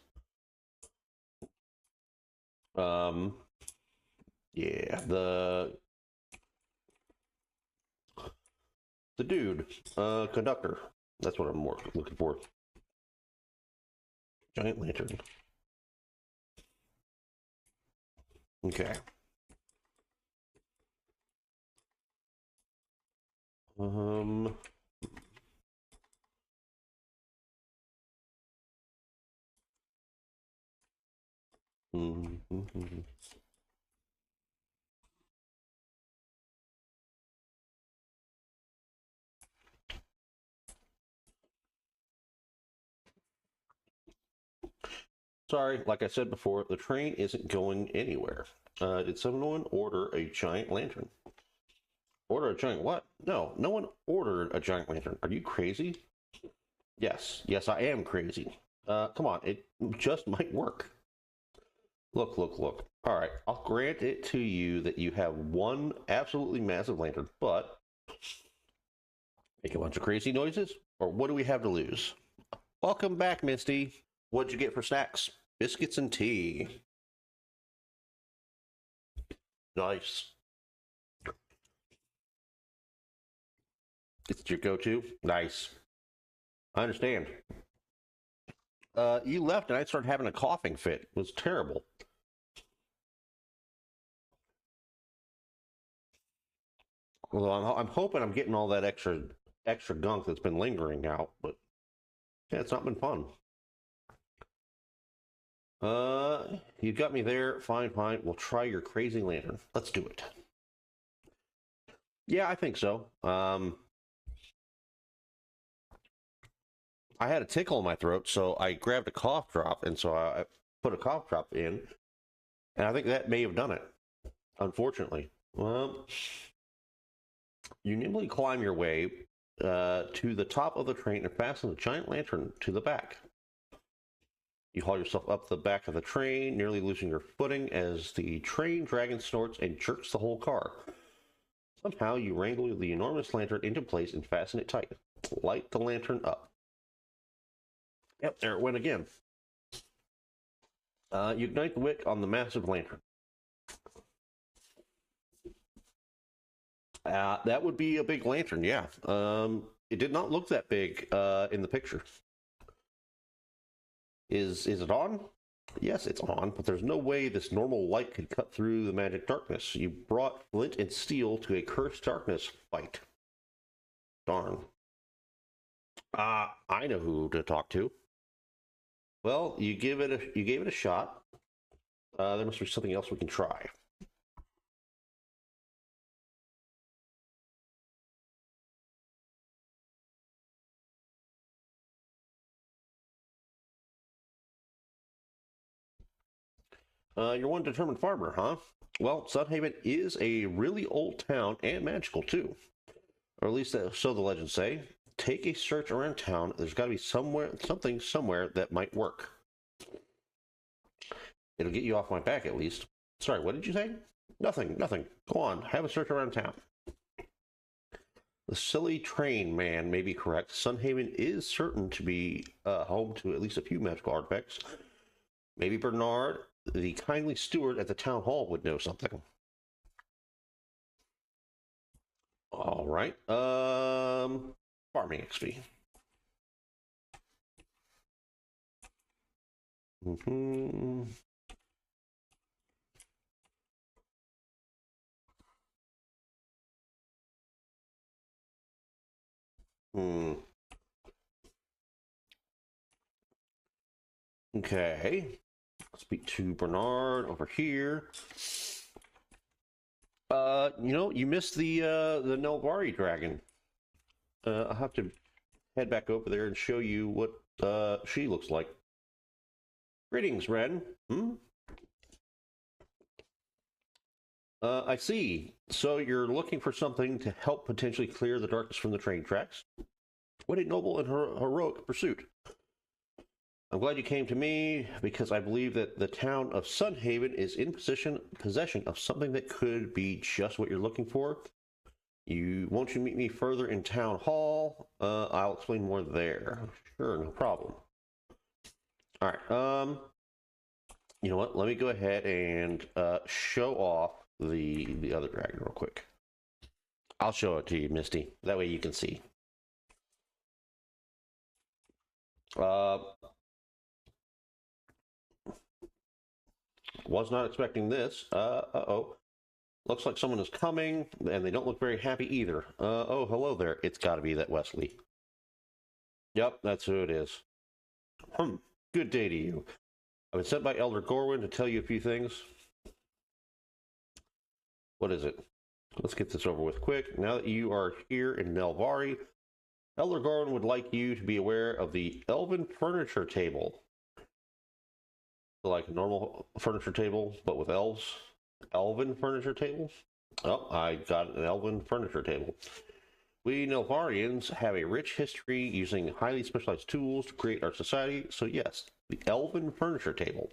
Yeah, the dude, conductor. That's what I'm more looking for. Giant lantern. Okay. Mm-hmm. Sorry, like I said before, the train isn't going anywhere. Did someone order a giant lantern? Order a giant what? No, no one ordered a giant lantern. Are you crazy? Yes, I am crazy. Come on, it just might work. Look. All right, I'll grant it to you that you have one absolutely massive lantern, but make a bunch of crazy noises? Or what do we have to lose? Welcome back, Misty. What'd you get for snacks? Biscuits and tea. Nice. It's your go-to? Nice. I understand. You left and I started having a coughing fit. It was terrible. Well, I'm hoping I'm getting all that extra gunk that's been lingering out, but yeah, it's not been fun. You got me there. Fine. We'll try your crazy lantern. Let's do it. Yeah, I think so. I had a tickle in my throat, so I grabbed a cough drop, and so I put a cough drop in, and I think that may have done it. Unfortunately, well, you nimbly climb your way to the top of the train and fasten the giant lantern to the back. You haul yourself up the back of the train, nearly losing your footing as the train dragon snorts and jerks the whole car. Somehow you wrangle the enormous lantern into place and fasten it tight. Light the lantern up. Yep, there it went again. You ignite the wick on the massive lantern. That would be a big lantern, yeah. It did not look that big in the picture. Is it on? Yes, it's on, but there's no way this normal light could cut through the magic darkness. You brought flint and steel to a cursed darkness fight. Darn. I know who to talk to. Well, you gave it a shot. There must be something else we can try. You're one determined farmer, huh? Well, Sunhaven is a really old town and magical too, or at least so the legends say. Take a search around town. There's got to be something somewhere that might work. It'll get you off my back at least. Sorry, what did you say? Nothing, nothing. Go on, have a search around town. The silly train man may be correct. Sunhaven is certain to be home to at least a few magical artifacts. Maybe Bernard, the kindly steward at the town hall, would know something. All right. Farming XP. Mm-hmm. Hmm. Okay. Speak to Bernard over here. You missed the Nelvari dragon. I'll have to head back over there and show you what she looks like. Greetings, Ren. Hmm? I see. So you're looking for something to help potentially clear the darkness from the train tracks? What a noble and heroic pursuit. I'm glad you came to me because I believe that the town of Sunhaven is in possession of something that could be just what you're looking for. Won't you meet me further in town hall? I'll explain more there. Sure, no problem. All right. You know what? Let me go ahead and show off the other dragon real quick. I'll show it to you, Misty. That way you can see. Uh, was not expecting this. Uh-oh. Looks like someone is coming, and they don't look very happy either. Oh, hello there. It's got to be that Wesley. Yep, that's who it is. Good day to you. I've been sent by Elder Gorwin to tell you a few things. What is it? Let's get this over with quick. Now that you are here in Nelvari, Elder Gorwin would like you to be aware of the Elven Furniture Table. So like a normal furniture table, but with elves. Elven Furniture Table? Oh, I got an Elven Furniture Table. We Nelvarians have a rich history using highly specialized tools to create our society, so yes, the Elven Furniture Table.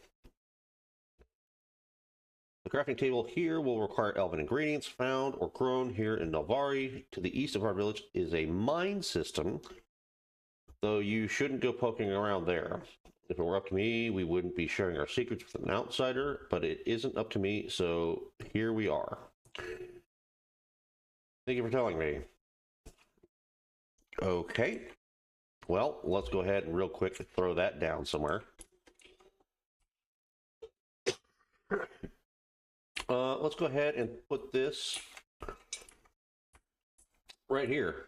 The crafting table here will require elven ingredients found or grown here in Nelvari. To the east of our village is a mine system, though you shouldn't go poking around there. If it were up to me, we wouldn't be sharing our secrets with an outsider, but it isn't up to me, so here we are. Thank you for telling me. Okay. Well, let's go ahead and real quick throw that down somewhere. Let's go ahead and put this right here.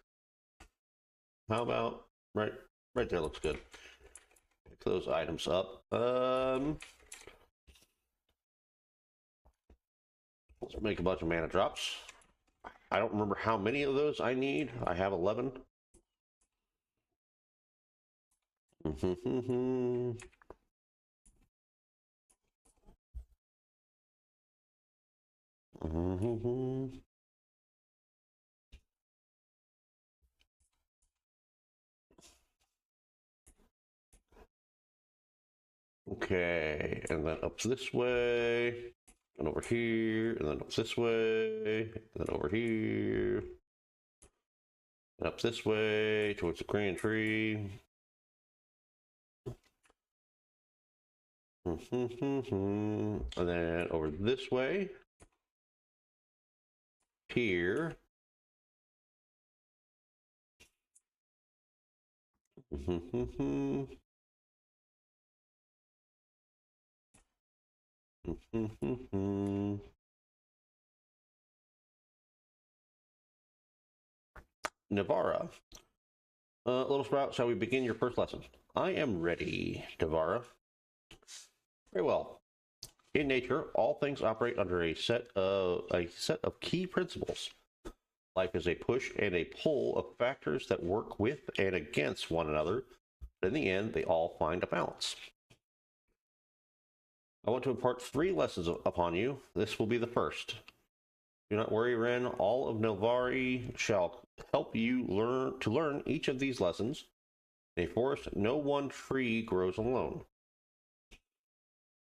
How about right there looks good. Pick those items up. Let's make a bunch of mana drops. I don't remember how many of those I need. I have 11. Okay, and then up this way, and over here, and then up this way, and then over here, and up this way towards the grand tree. And then over this way, here. Navara. Little Sprout, shall we begin your first lesson? I am ready, Navara. Very well. In nature, all things operate under a set of key principles. Life is a push and a pull of factors that work with and against one another, but in the end, they all find a balance. I want to impart 3 lessons upon you. This will be the first. Do not worry, Ren. All of Nelvari shall help you learn each of these lessons. In a forest, no one tree grows alone.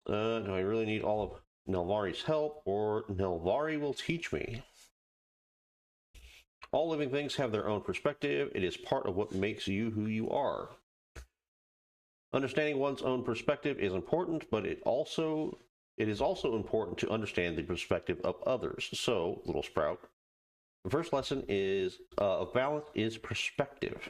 Do I really need all of Nelvari's help, or Nelvari will teach me? All living things have their own perspective. It is part of what makes you who you are. Understanding one's own perspective is important, but it is also important to understand the perspective of others. So, Little Sprout, the first lesson of balance is perspective.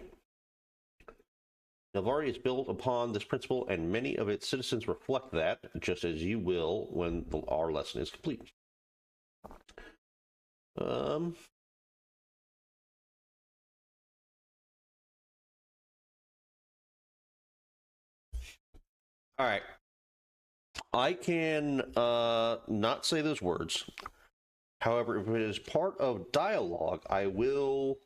Nelvari is built upon this principle, and many of its citizens reflect that, just as you will when our lesson is complete. All right. I can not say those words. However, if it is part of dialogue, I will.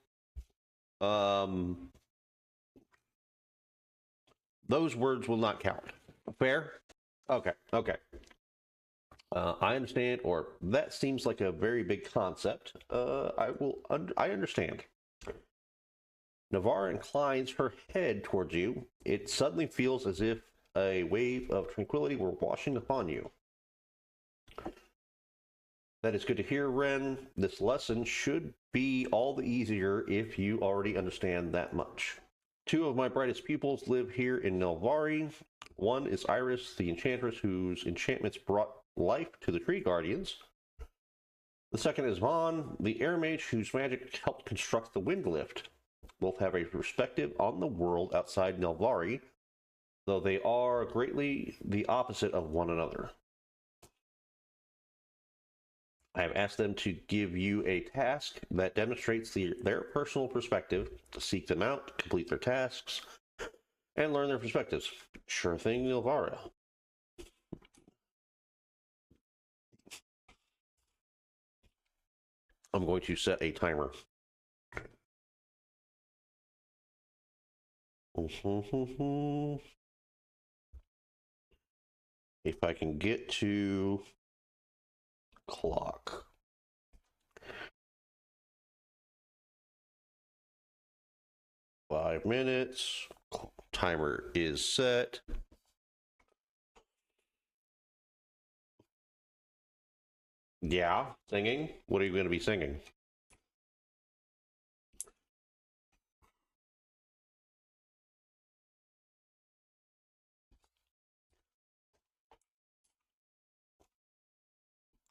Those words will not count. Fair? Okay. Okay. I understand, or that seems like a very big concept. I understand. Navarra inclines her head towards you. It suddenly feels as if a wave of tranquility were washing upon you. That is good to hear, Ren. This lesson should be all the easier if you already understand that much. 2 of my brightest pupils live here in Nelvari. One is Iris, the enchantress whose enchantments brought life to the tree guardians. The second is Vaughn, the air mage whose magic helped construct the wind lift. Both have a perspective on the world outside Nelvari, though they are greatly the opposite of one another. I have asked them to give you a task that demonstrates their personal perspective, to seek them out, complete their tasks, and learn their perspectives. Sure thing, Nilvara. I'm going to set a timer. If I can get to clock. Five minutes. Timer is set. Yeah, singing. What are you going to be singing?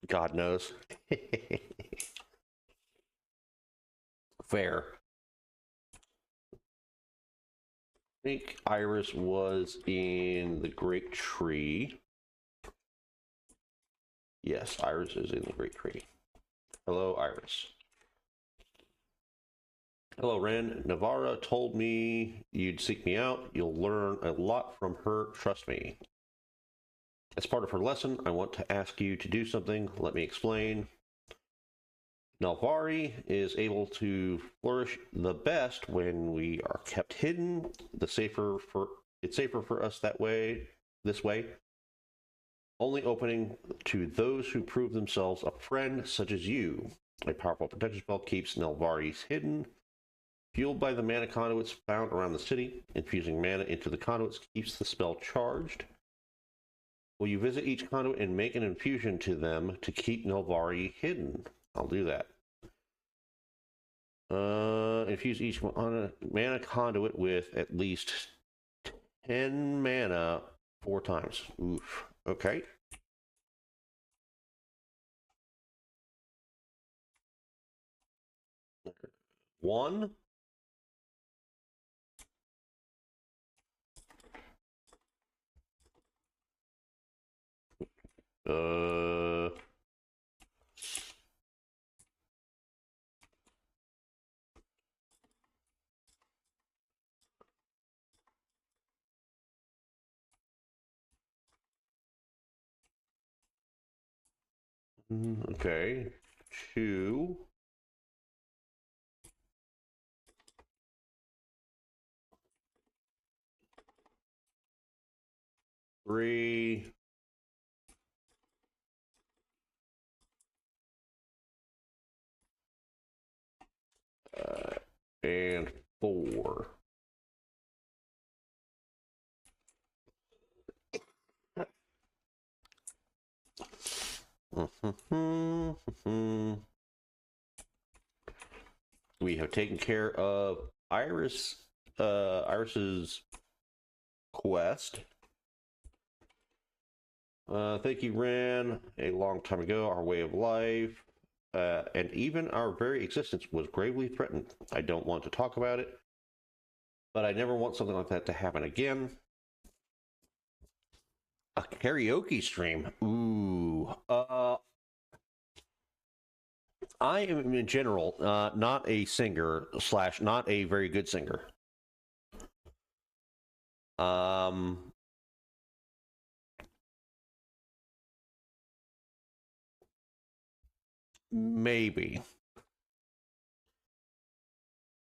God knows. Fair. I think Iris was in the Great Tree. Yes, Iris is in the Great Tree. Hello, Iris. Hello, Ren. Navarra told me you'd seek me out. You'll learn a lot from her, trust me. As part of her lesson, I want to ask you to do something. Let me explain. Nelvari is able to flourish the best when we are kept hidden. It's safer for us this way. Only opening to those who prove themselves a friend, such as you. A powerful protection spell keeps Nelvaris hidden. Fueled by the mana conduits found around the city, infusing mana into the conduits keeps the spell charged. Will you visit each conduit and make an infusion to them to keep Nelvari hidden? I'll do that. Infuse each mana conduit with at least 10 mana 4 times. Oof. Okay. One. Uh... Okay. 2. 3. And 4. We have taken care of Iris's quest. Thank you, Ran. A long time ago, our way of life, and even our very existence was gravely threatened. I don't want to talk about it, but I never want something like that to happen again. A karaoke stream. Ooh. I am in general not a singer / not a very good singer. Maybe.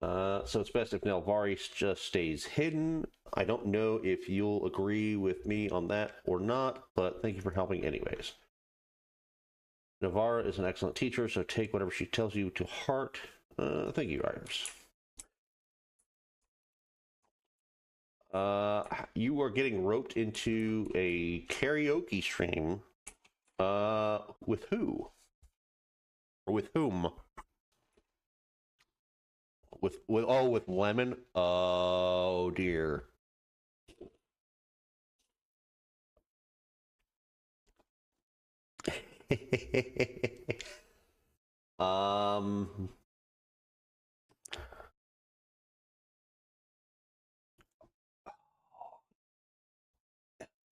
So it's best if Nelvari just stays hidden. I don't know if you'll agree with me on that or not, but thank you for helping anyways. Navarra is an excellent teacher, so take whatever she tells you to heart. Thank you, Iris. You are getting roped into a karaoke stream. With who? Or with whom? With Lemon? Oh dear.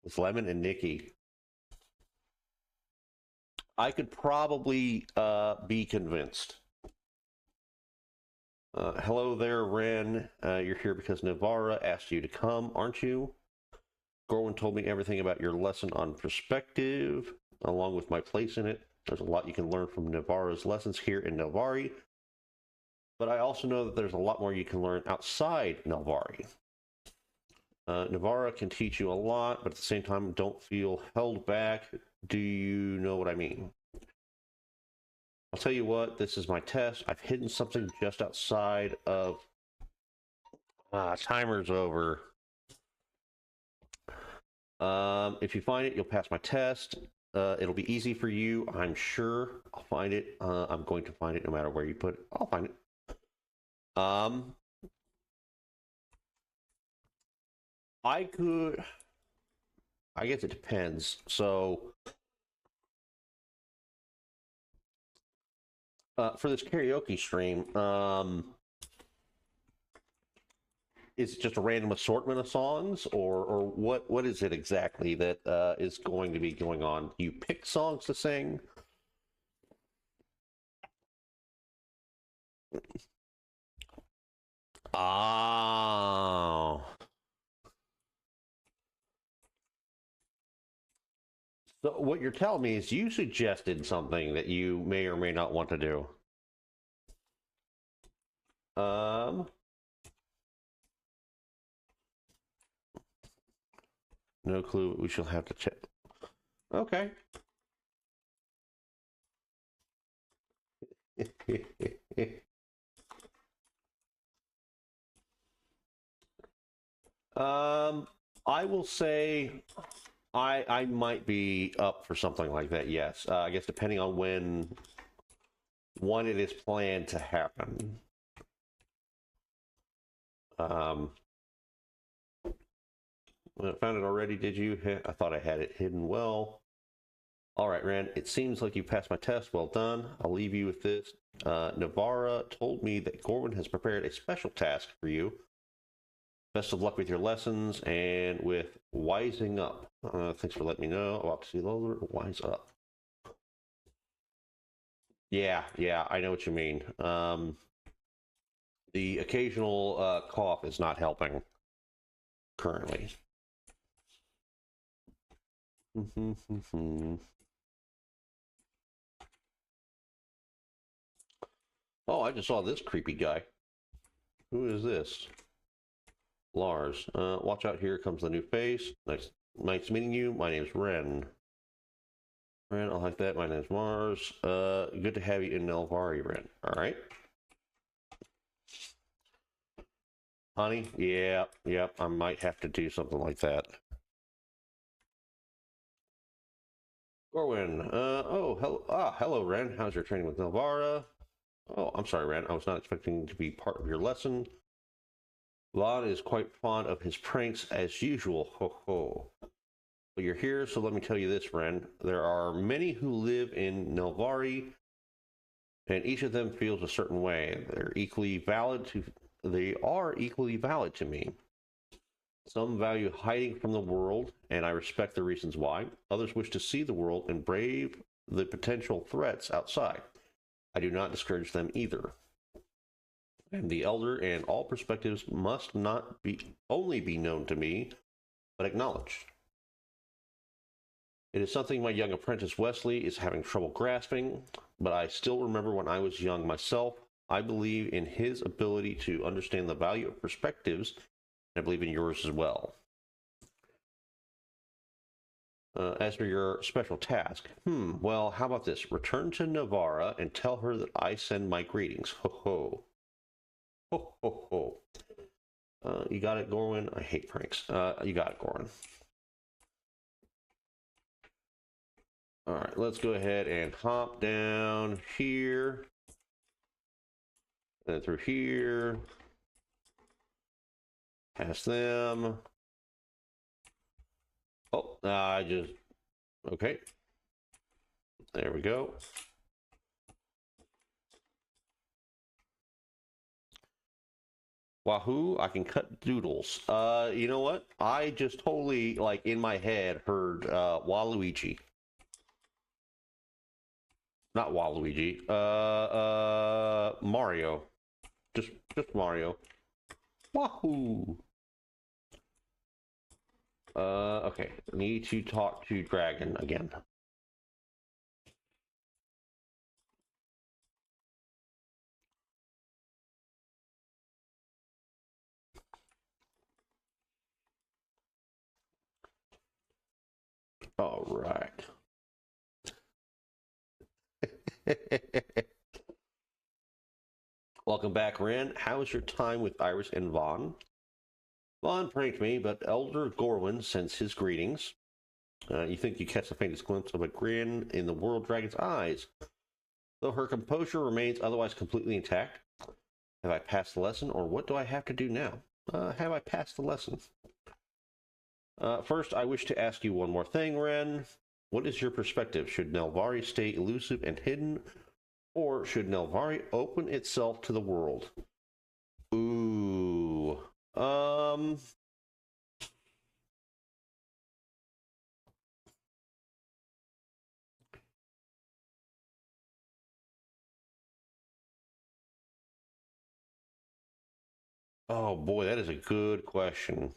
With Lemon and Nikki. I could probably be convinced. Hello there, Ren. You're here because Navarra asked you to come, aren't you? Gorwin told me everything about your lesson on perspective, along with my place in it. There's a lot you can learn from Navarra's lessons here in Nelvari. But I also know that there's a lot more you can learn outside Nelvari. Navarra can teach you a lot, but at the same time, don't feel held back. Do you know what I mean? I'll tell you what, this is my test. I've hidden something just outside of... timer's over. If you find it, you'll pass my test. It'll be easy for you, I'm sure. I'll find it. I'm going to find it no matter where you put it. I'll find it. I could... I guess it depends. So... for this karaoke stream, is it just a random assortment of songs, or what is it exactly that is going to be going on? You pick songs to sing? Oh. So what you're telling me is you suggested something that you may or may not want to do. No clue. We shall have to check. Okay. I will say I might be up for something like that. Yes. I guess depending on when it is planned to happen. I found it already. Did you? I thought I had it hidden well. All right, Rand, it seems like you passed my test. Well done. I'll leave you with this. Navarra told me that Gorwin has prepared a special task for you. Best of luck with your lessons and with wising up. Thanks for letting me know about see wise up. Yeah, I know what you mean. The occasional cough is not helping currently. Oh, I just saw this creepy guy. Who is this? Lars. Watch out, here comes the new face. Nice meeting you. My name's Ren. Ren, I like that. My name's Mars. Good to have you in Nelvari, Ren. All right. Honey? Yeah, I might have to do something like that. Gorwin. Hello, Ren. How's your training with Nelvara? Oh, I'm sorry, Ren. I was not expecting to be part of your lesson. Vlad is quite fond of his pranks as usual. Ho ho. But you're here, so let me tell you this, Ren. There are many who live in Nelvari, and each of them feels a certain way. They are equally valid to me. Some value hiding from the world, and I respect the reasons why. Others wish to see the world and brave the potential threats outside. I do not discourage them either. And the elder, and all perspectives must not only be known to me, but acknowledged. It is something my young apprentice Wesley is having trouble grasping, but I still remember when I was young myself. I believe in his ability to understand the value of perspectives, and I believe in yours as well. As for your special task, well, how about this? Return to Navarra and tell her that I send my greetings. Ho ho. Ho ho ho. You got it, Gorwin? I hate pranks. You got it, Gorwin. All right, let's go ahead and hop down here. And through here. Past them. Oh, okay. There we go. Wahoo, I can cut doodles. You know what? I just totally, like, in my head heard Waluigi. Not Waluigi. Mario. Just Mario. Wahoo! Okay. Need to talk to Dragon again. All right. Welcome back, Ren. How was your time with Iris and Vaughn? Vaughn pranked me, but Elder Gorwin sends his greetings. You think you catch the faintest glimpse of a grin in the World Dragon's eyes, though her composure remains otherwise completely intact. Have I passed the lesson, or what do I have to do now? Have I passed the lesson? First, I wish to ask you one more thing, Ren. What is your perspective? Should Nelvari stay elusive and hidden, or should Nelvari open itself to the world? Ooh. Oh boy, that is a good question.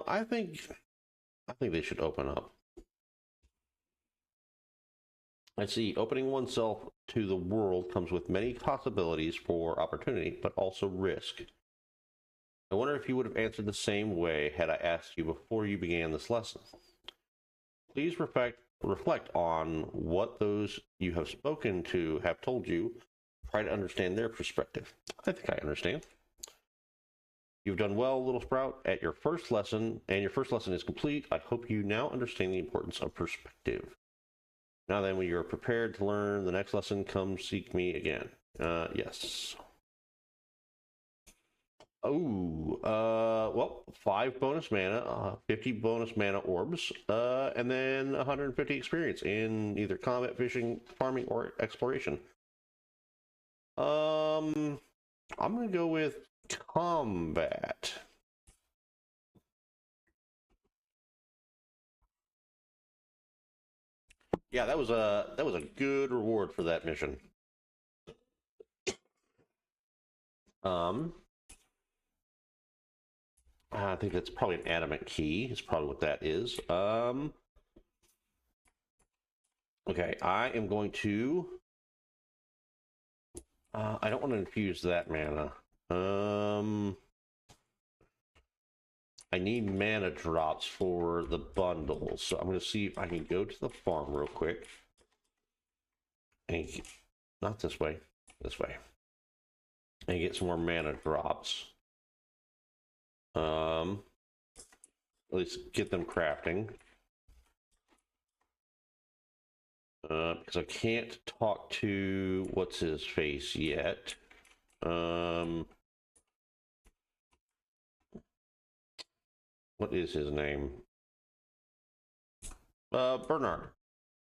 I think they should open up. I see. Opening oneself to the world comes with many possibilities for opportunity, but also risk. I wonder if you would have answered the same way had I asked you before you began this lesson. Please reflect on what those you have spoken to have told you. Try to understand their perspective. I think I understand. You've done well, Little Sprout, at your first lesson, and your first lesson is complete. I hope you now understand the importance of perspective. Now then, when you're prepared to learn the next lesson, come seek me again. Yes. Oh, well, 5 bonus mana, 50 bonus mana orbs, and then 150 experience in either combat, fishing, farming, or exploration. I'm gonna go with combat. Yeah, that was a good reward for that mission. Um, I think that's probably an adamant key. Is probably what that is. Okay, I am going to. I don't want to infuse that mana. I need mana drops for the bundles, so I'm going to see if I can go to the farm real quick. And not this way, this way, and get some more mana drops. At least get them crafting. Because I can't talk to what's his face yet. What is his name? Bernard.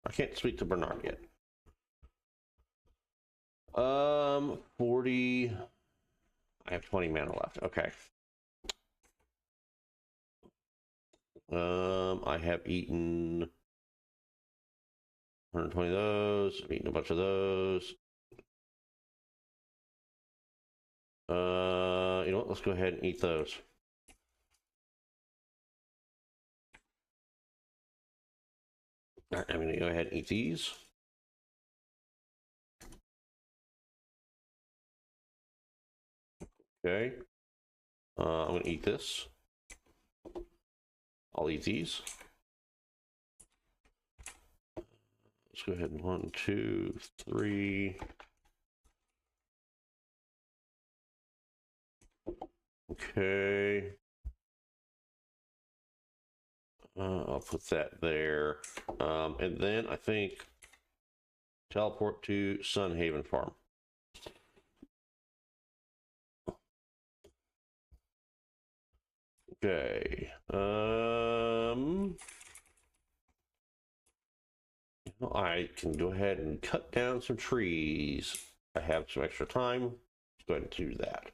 I can't speak to Bernard yet. 40. I have 20 mana left. Okay. I have eaten 120 of those. I've eaten a bunch of those. You know what? Let's go ahead and eat those. All right, I'm going to go ahead and eat these. Okay. I'm going to eat this. I'll eat these. Let's go ahead and 1, 2, 3. Okay. I'll put that there. And then I think teleport to Sunhaven Farm. Okay. I can go ahead and cut down some trees. I have some extra time. Let's go ahead and do that.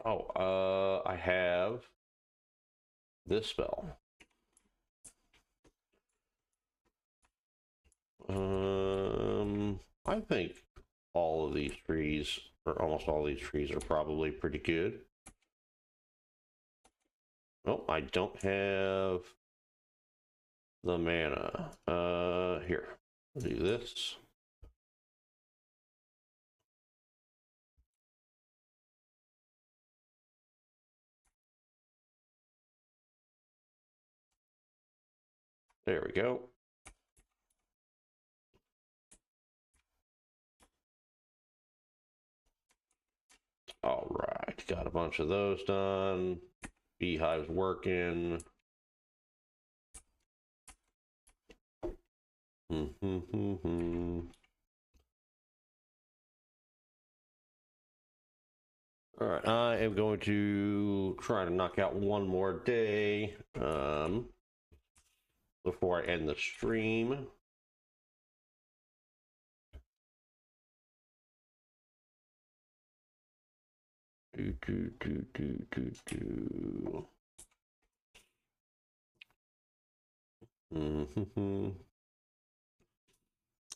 Oh, I have this spell. I think all of these trees, or almost all these trees, are probably pretty good. Oh, I don't have the mana. Here, I'll do this. There we go. All right, got a bunch of those done. Beehive's working. All right, I am going to try to knock out one more day before I end the stream.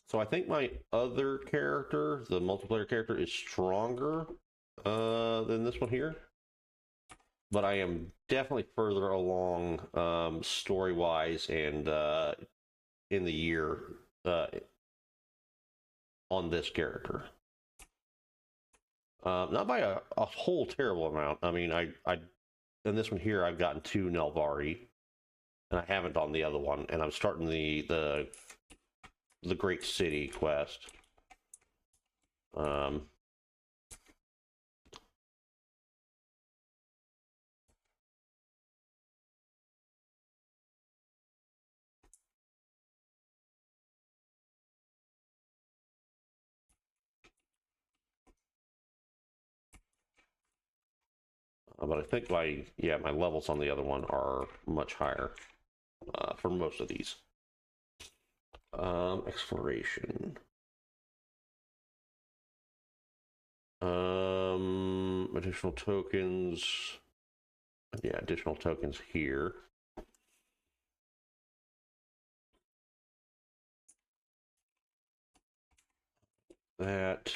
So I think my other character, the multiplayer character, is stronger than this one here. But I am definitely further along story-wise and in the year on this character. Not by a whole terrible amount. I mean, I in this one here, I've gotten 2 Nelvari, and I haven't on the other one, and I'm starting the Great City quest. But I think my levels on the other one are much higher for most of these. Exploration. Additional tokens. Yeah, additional tokens here. That.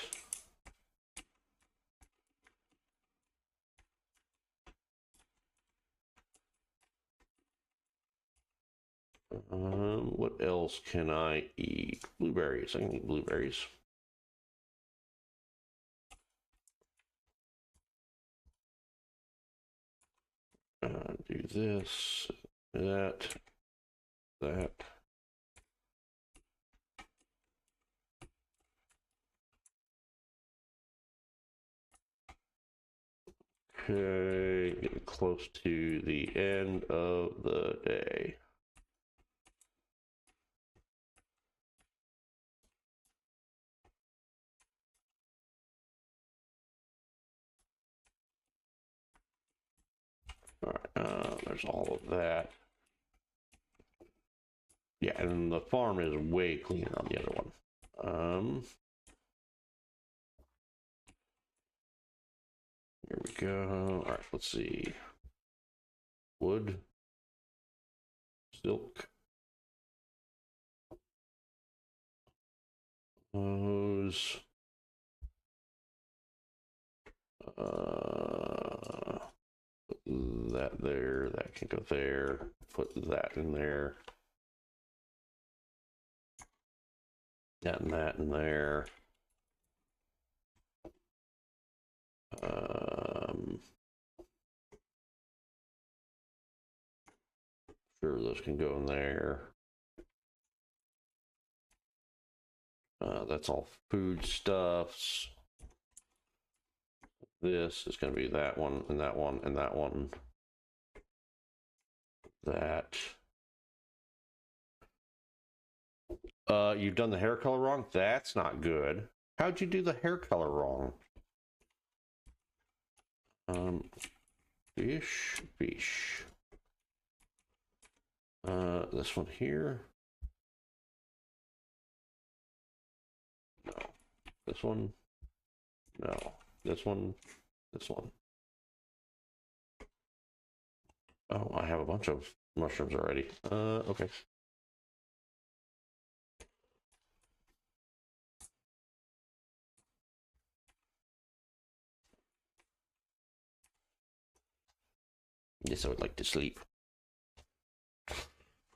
What else can I eat? Blueberries. I can eat blueberries. Do this, that. Okay, getting close to the end of the day. All right, there's all of that. Yeah, and the farm is way cleaner on the other one. Here we go. All right, let's see. Wood, silk, those. That there, that can go there. Put that in there. That and that in there. Sure, those can go in there. That's all foodstuffs. This is going to be that one, and that one, and that one. That. You've done the hair color wrong? That's not good. How'd you do the hair color wrong? Fish. This one here. No. This one. No. This one. This one. Oh, I have a bunch of mushrooms already. Okay. Yes, I would like to sleep.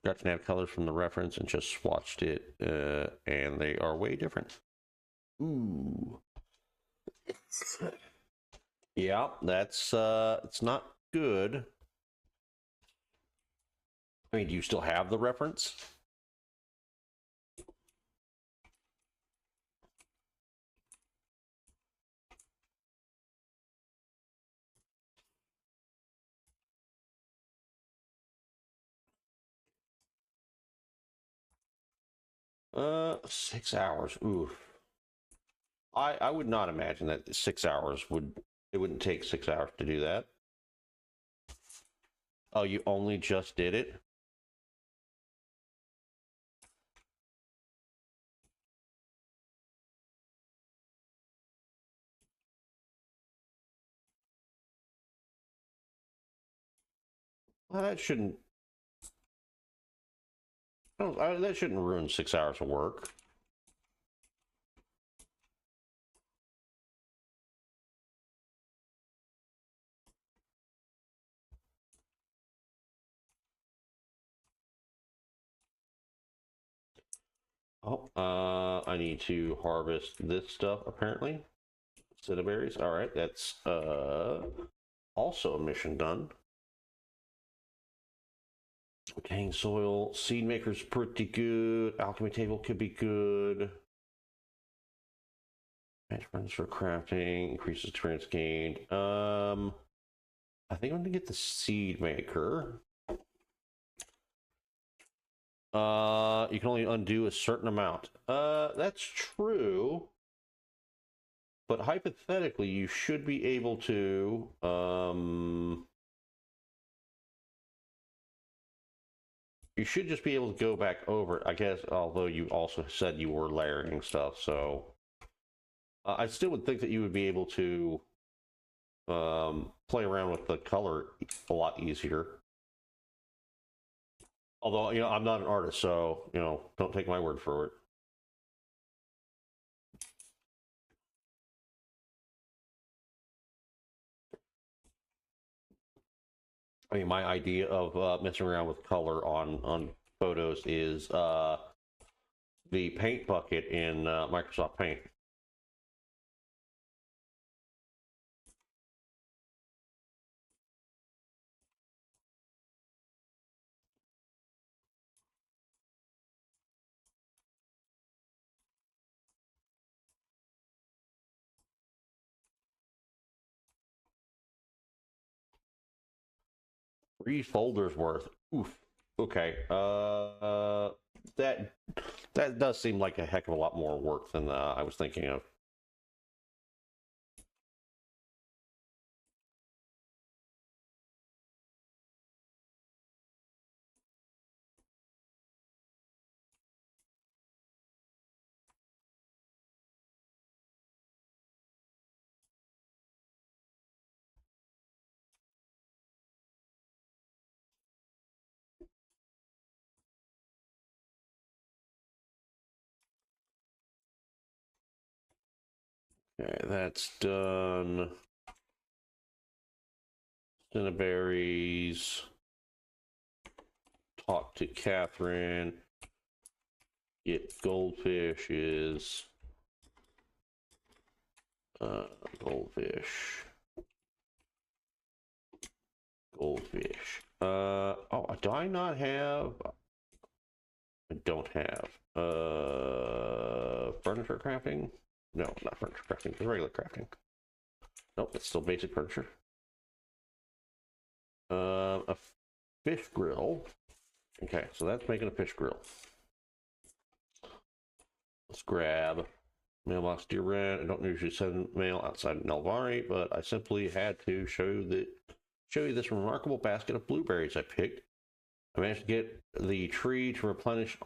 Got to have colors from the reference and just swatched it, and they are way different. Ooh. Yeah, that's it's not good. I mean, do you still have the reference? 6 hours. Ooh. I would not imagine that 6 hours it wouldn't take 6 hours to do that. Oh, you only just did it? Well, that shouldn't. That shouldn't ruin 6 hours of work. Oh, I need to harvest this stuff apparently. Cinnaberries. All right, that's also a mission done. Obtain soil. Seed maker's pretty good. Alchemy table could be good. Friends for crafting. Increases experience gained. I think I'm gonna get the seed maker. You can only undo a certain amount. That's true. But hypothetically, you should be able to. You should just be able to go back over it, I guess. Although you also said you were layering stuff, so I still would think that you would be able to play around with the color a lot easier. Although, I'm not an artist, so, don't take my word for it. I mean, my idea of messing around with color on photos is the paint bucket in Microsoft Paint. Three folders worth. Oof. Okay. That that does seem like a heck of a lot more work than I was thinking of. Okay, that's done. Cinnaberries. Talk to Catherine. Get goldfishes. Goldfish. Goldfish. Oh, do I not have? I don't have. Furniture crafting? No, not furniture crafting. It's regular crafting. Nope, it's still basic furniture. A fish grill. Okay, so that's making a fish grill. Let's grab mailbox dear red. I don't usually send mail outside Nelvari, but I simply had to show you this remarkable basket of blueberries I picked. I managed to get the tree to replenish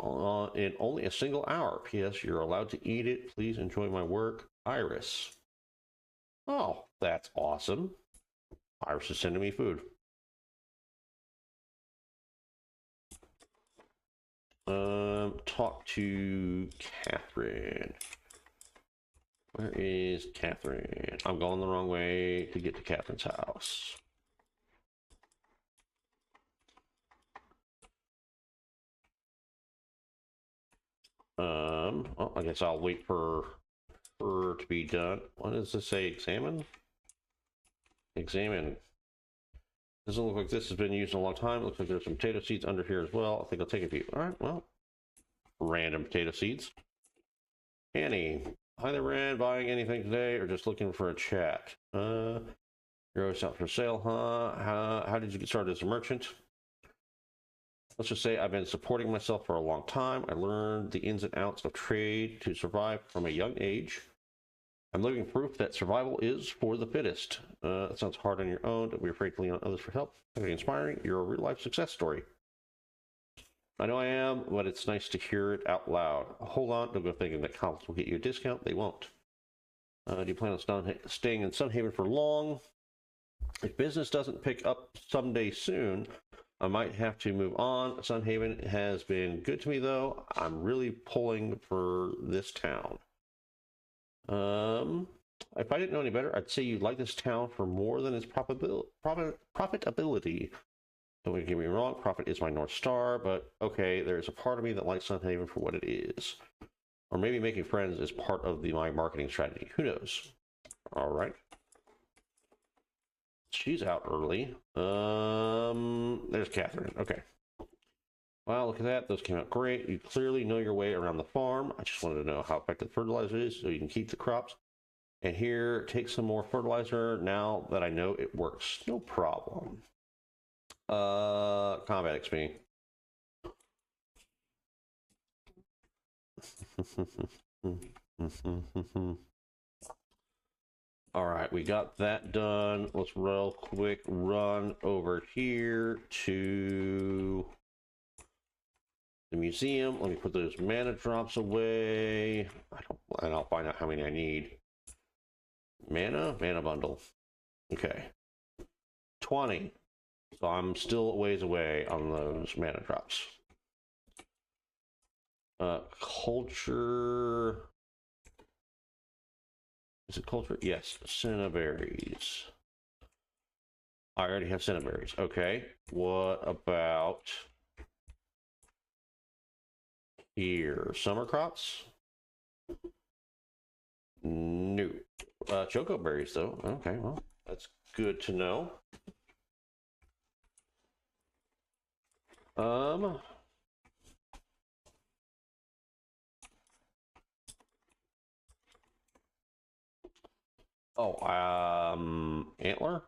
in only a single hour. P.S. You're allowed to eat it. Please enjoy my work, Iris. Oh, that's awesome. Iris is sending me food. Talk to Catherine. Where is Catherine? I'm going the wrong way to get to Catherine's house. Well, I guess I'll wait for her to be done. What does this say? Examine? Examine. Doesn't look like this has been used in a long time. Looks like there's some potato seeds under here as well. I think I'll take a few. All right, well, random potato seeds. Annie, hi there, Rand. Buying anything today or just looking for a chat? You're always out for sale, huh? How did you get started as a merchant? Let's just say I've been supporting myself for a long time. I learned the ins and outs of trade to survive from a young age. I'm living proof that survival is for the fittest. That sounds hard on your own. Don't be afraid to lean on others for help. Very inspiring. You're a real life success story. I know I am, but it's nice to hear it out loud. Hold on, don't go thinking that Collins will get you a discount. They won't. Do you plan on staying in Sunhaven for long? If business doesn't pick up someday soon, I might have to move on. Sunhaven has been good to me, though. I'm really pulling for this town. If I didn't know any better, I'd say you like this town for more than its profitability. Don't get me wrong, profit is my North Star, but okay, there's a part of me that likes Sunhaven for what it is. Or maybe making friends is part of my marketing strategy. Who knows? All right. She's out early. There's Catherine. Okay. Wow, look at that. Those came out great. You clearly know your way around the farm. I just wanted to know how effective fertilizer is so you can keep the crops. And here, take some more fertilizer now that I know it works. No problem. Combat XP. All right, we got that done. Let's real quick run over here to the museum. Let me put those mana drops away. And I'll find out how many I need. Mana bundle. Okay. 20. So I'm still a ways away on those mana drops. Culture. Is it culture? Yes. Cinnaberries. I already have cinnaberries. Okay. What about here? Summer crops? No. Choco berries, though. Okay, well, that's good to know. Antler?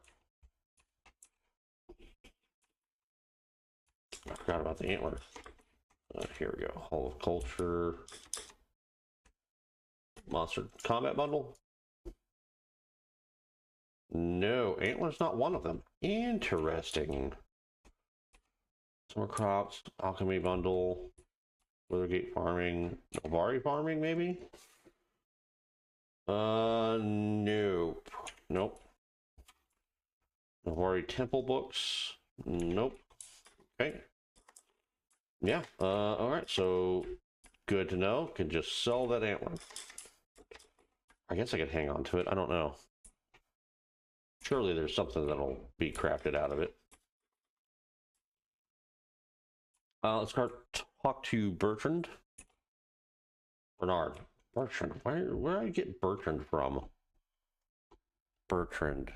I forgot about the antler. Here we go. Hall of Culture. Monster Combat Bundle? No, antler's not one of them. Interesting. Summer crops, alchemy bundle, Withergate farming, Novari farming, maybe? Nope. Nope. Novari temple books? Nope. Okay. Yeah, alright, so good to know. Can just sell that antler. I guess I could hang on to it. I don't know. Surely there's something that'll be crafted out of it. Let's talk to Bertrand. Bernard. Bertrand. Where did I get Bertrand from? Bertrand.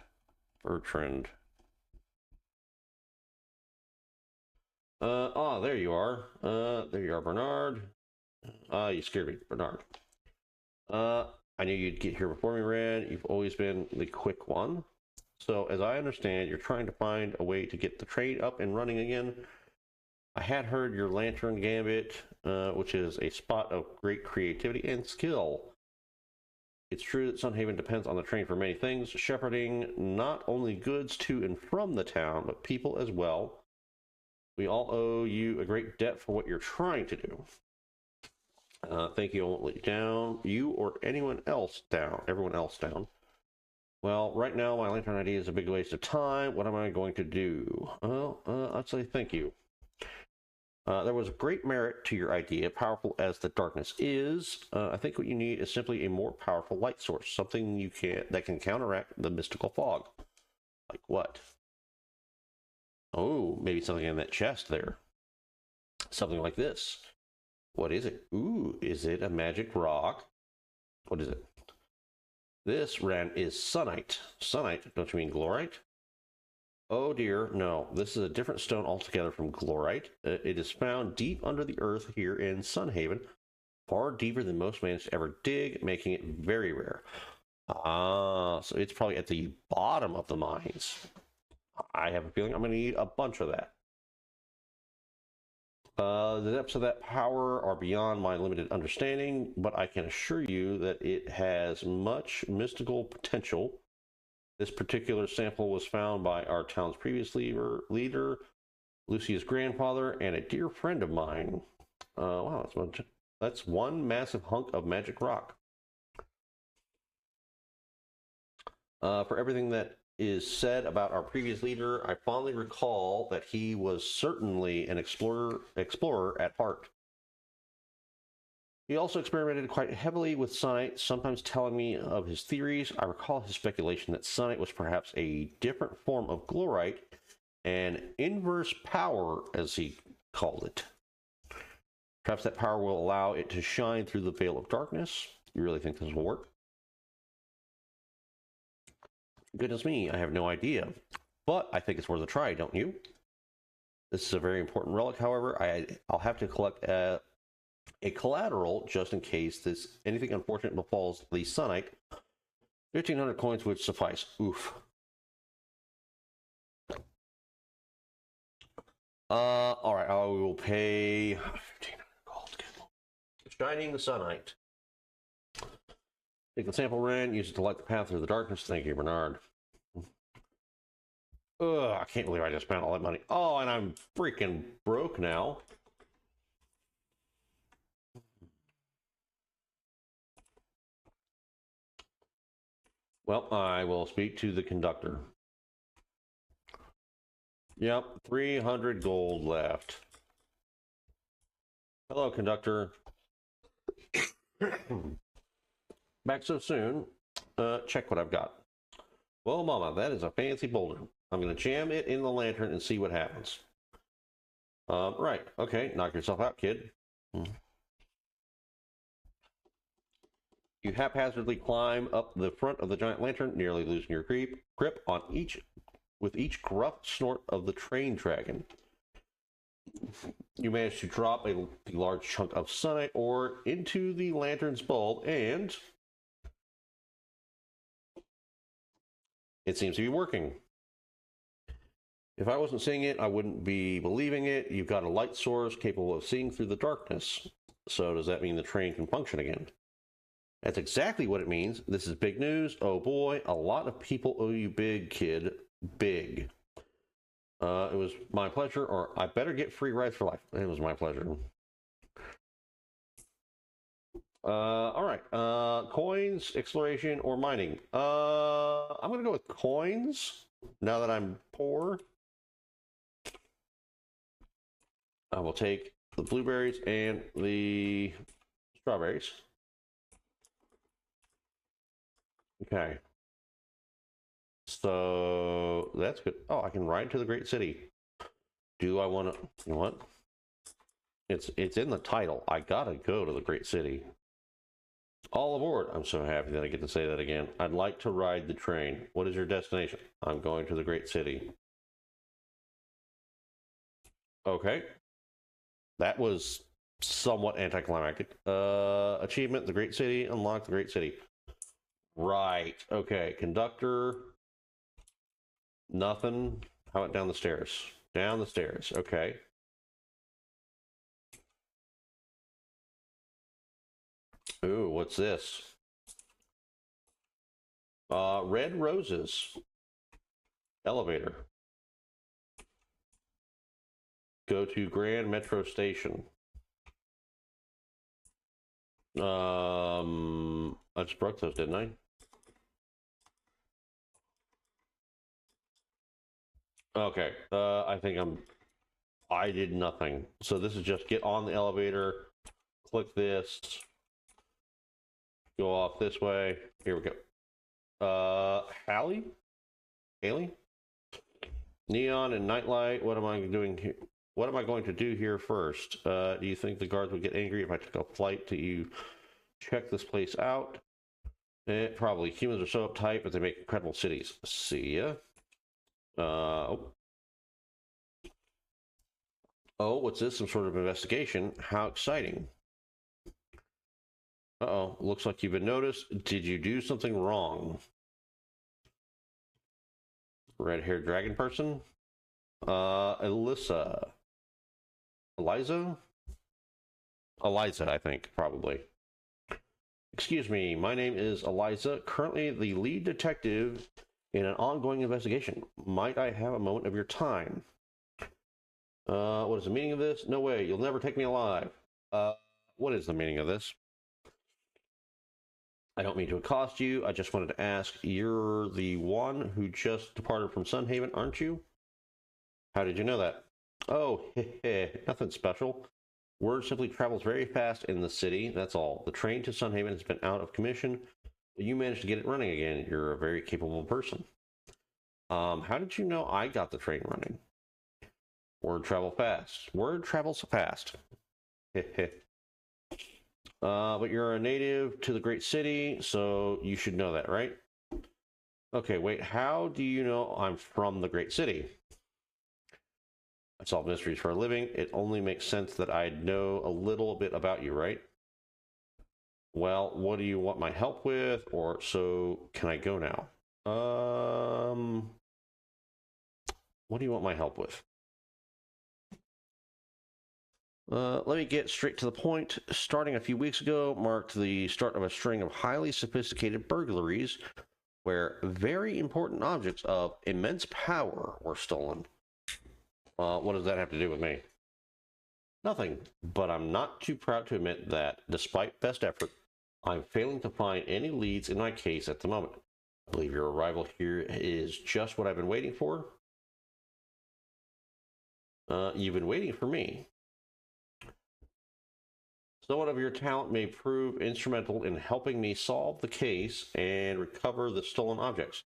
There you are. There you are, Bernard. You scared me, Bernard. I knew you'd get here before me, Rand. You've always been the quick one. So, as I understand, you're trying to find a way to get the trade up and running again. I had heard your Lantern Gambit, which is a spot of great creativity and skill. It's true that Sunhaven depends on the train for many things, shepherding not only goods to and from the town, but people as well. We all owe you a great debt for what you're trying to do. Thank you. I won't let you down. You or everyone else down. Well, right now my lantern idea is a big waste of time. What am I going to do? Well, I'd say thank you. There was great merit to your idea, powerful as the darkness is. I think what you need is simply a more powerful light source, something that can counteract the mystical fog. Like what? Oh, maybe something in that chest there. Something like this. What is it? Ooh, is it a magic rock? What is it? This, Ren, is Sunite. Sunite, don't you mean Glorite? Oh dear, no. This is a different stone altogether from Glorite. It is found deep under the earth here in Sunhaven, far deeper than most managed to ever dig, making it very rare. So it's probably at the bottom of the mines. I have a feeling I'm going to need a bunch of that. The depths of that power are beyond my limited understanding, but I can assure you that it has much mystical potential. This particular sample was found by our town's previous leader, Lucia's grandfather, and a dear friend of mine. Wow, that's one massive hunk of magic rock. For everything that is said about our previous leader, I fondly recall that he was certainly an explorer at heart. He also experimented quite heavily with Sunite, sometimes telling me of his theories. I recall his speculation that Sunite was perhaps a different form of Glorite, an inverse power, as he called it. Perhaps that power will allow it to shine through the veil of darkness. You really think this will work? Goodness me, I have no idea. But I think it's worth a try, don't you? This is a very important relic, however. I'll have to collect a collateral just in case anything unfortunate befalls the Sunite. 1,500 coins would suffice. Oof. Alright, I will pay 1,500 gold. Shining the Sunite. Take the sample ran, use it to light the path through the darkness. Thank you, Bernard. Ugh, I can't believe I just spent all that money. Oh, and I'm freaking broke now. Well, I will speak to the conductor. Yep, 300 gold left. Hello, conductor. Back so soon. Check what I've got. Well, Mama, that is a fancy boulder. I'm going to jam it in the lantern and see what happens. Right. Okay, knock yourself out, kid. You haphazardly climb up the front of the giant lantern, nearly losing your grip on with each gruff snort of the train dragon. You manage to drop a large chunk of sunite ore into the lantern's bulb, and it seems to be working. If I wasn't seeing it, I wouldn't be believing it. You've got a light source capable of seeing through the darkness. So does that mean the train can function again? That's exactly what it means. This is big news. Oh boy, a lot of people owe you big, kid. Big. It was my pleasure, or I better get free rides for life. It was my pleasure. All right. Coins, exploration, or mining. I'm gonna go with coins now that I'm poor. I will take the blueberries and the strawberries. Okay. So that's good. Oh, I can ride to the great city. Do I want to? You know what? It's in the title. I gotta go to the great city. All aboard. I'm so happy that I get to say that again. I'd like to ride the train. What is your destination? I'm going to the great city. Okay. That was somewhat anticlimactic. Achievement, the great city. Unlock the great city. Right. Okay. Conductor. Nothing. How about down the stairs? Down the stairs. Okay. Ooh, what's this? Red roses. Elevator. Go to Grand Metro Station. I just broke those, didn't I? Okay. I think I did nothing. So this is just get on the elevator, click this, go off this way. Here we go. Hallie? Neon and nightlight. What am I doing here? What am I going to do here first? Do you think the guards would get angry if I took a flight to you check this place out? Probably. Humans are so uptight, but they make incredible cities. See ya. Oh, what's this? Some sort of investigation? How exciting. Uh-oh, looks like you've been noticed. Did you do something wrong? Red-haired dragon person? Eliza, I think, probably. Excuse me, my name is Eliza, currently the lead detective in an ongoing investigation. Might I have a moment of your time? What is the meaning of this? No way, you'll never take me alive. What is the meaning of this? I don't mean to accost you. I just wanted to ask, you're the one who just departed from Sunhaven, aren't you? How did you know that? Oh, nothing special. Word simply travels very fast in the city, that's all. The train to Sunhaven has been out of commission, but you managed to get it running again. You're a very capable person. How did you know I got the train running? Word travels fast. Word travels fast. But you're a native to the great city, so you should know that, right? Okay, wait, how do you know I'm from the great city? I solve mysteries for a living. It only makes sense that I know a little bit about you, right? Well, what do you want my help with? Or so can I go now? What do you want my help with? Let me get straight to the point. Starting a few weeks ago marked the start of a string of highly sophisticated burglaries where very important objects of immense power were stolen. What does that have to do with me? Nothing, but I'm not too proud to admit that, despite best effort, I'm failing to find any leads in my case at the moment. I believe your arrival here is just what I've been waiting for. You've been waiting for me. Somewhat of your talent may prove instrumental in helping me solve the case and recover the stolen objects.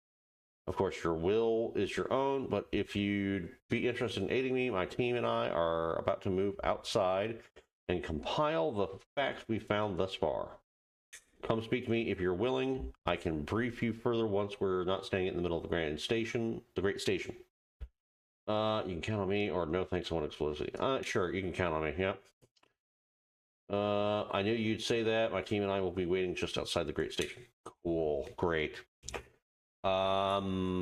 Of course, your will is your own, but if you'd be interested in aiding me, my team and I are about to move outside and compile the facts we found thus far. Come speak to me if you're willing. I can brief you further once we're not staying in the middle of the Great Station. You can count on me, or no thanks, someone explicitly. Sure, you can count on me, yep. I knew you'd say that. My team and I will be waiting just outside the Great Station. Cool, great. Yeah,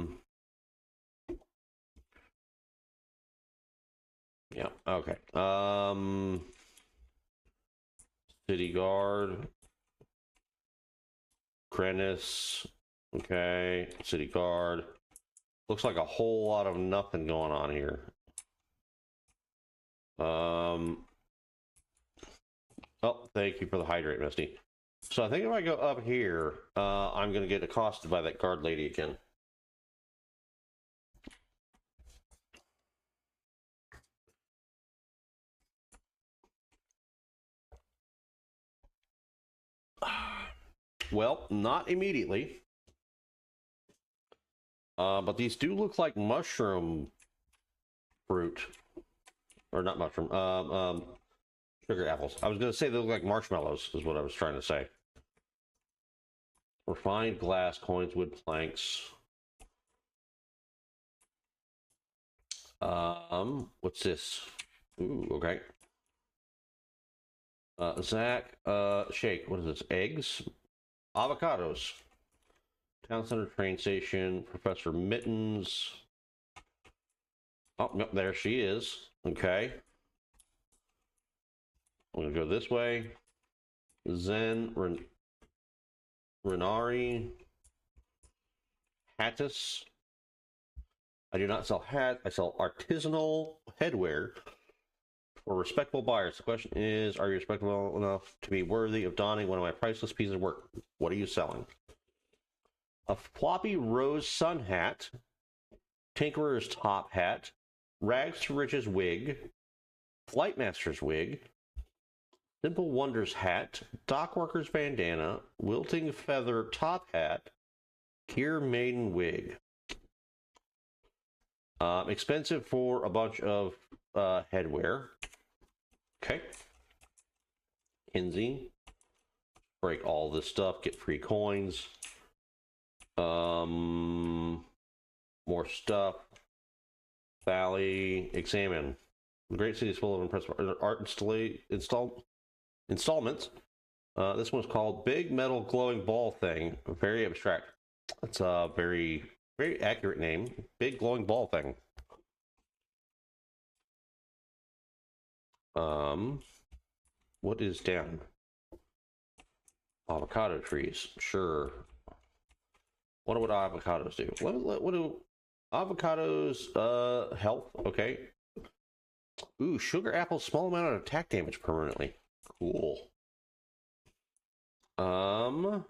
okay. City Guard. Krennis. Okay, City Guard. Looks like a whole lot of nothing going on here. Oh, thank you for the hydrate, Misty. So I think if I go up here, I'm going to get accosted by that guard lady again. Well, not immediately. But these do look like mushroom fruit. Or not mushroom. Sugar apples. I was going to say they look like marshmallows, is what I was trying to say. Refined glass, coins, wood planks. What's this? Ooh, okay. Zach, shake. What is this? Eggs? Avocados. Town Center train station. Professor Mittens. Oh, yep, there she is. Okay. I'm going to go this way. Zen, Renari, Hattis. I do not sell hats. I sell artisanal headwear for respectable buyers. The question is, are you respectable enough to be worthy of donning one of my priceless pieces of work? What are you selling? A floppy rose sun hat, Tinkerer's top hat, Rags to Riches wig, Flightmaster's wig, Simple Wonders hat, Dockworker's bandana, Wilting Feather top hat, Kier Maiden wig. Expensive for a bunch of headwear. Okay. Kinsey. Break all this stuff, get free coins. More stuff. Valley. Examine. The great city is full of impressive art installments. This one's called Big Metal Glowing Ball Thing. Very abstract. That's a very, very accurate name. Big Glowing Ball Thing. What is down? Avocado trees. Sure. What would avocados do? What do avocados health? Okay. Ooh, sugar apple, small amount of attack damage permanently. Cool. An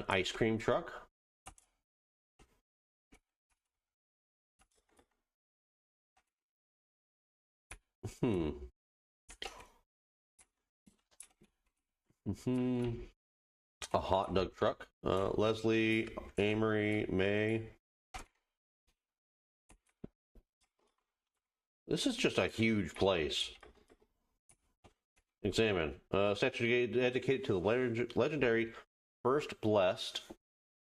ice cream truck. A hot dog truck. Leslie, Amory, May. This is just a huge place. Examine. Statue dedicated to the legendary First Blessed.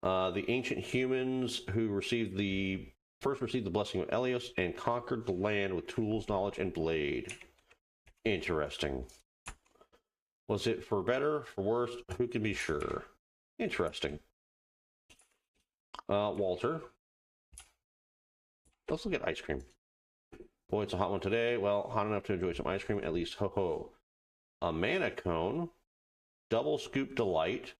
The ancient humans who first received the blessing of Elios and conquered the land with tools, knowledge, and blade. Interesting. Was it for better, for worse? Who can be sure? Interesting. Walter. Let's look at ice cream. Boy, it's a hot one today. Well, hot enough to enjoy some ice cream, at least. Ho ho. A mana cone, double scoop delight,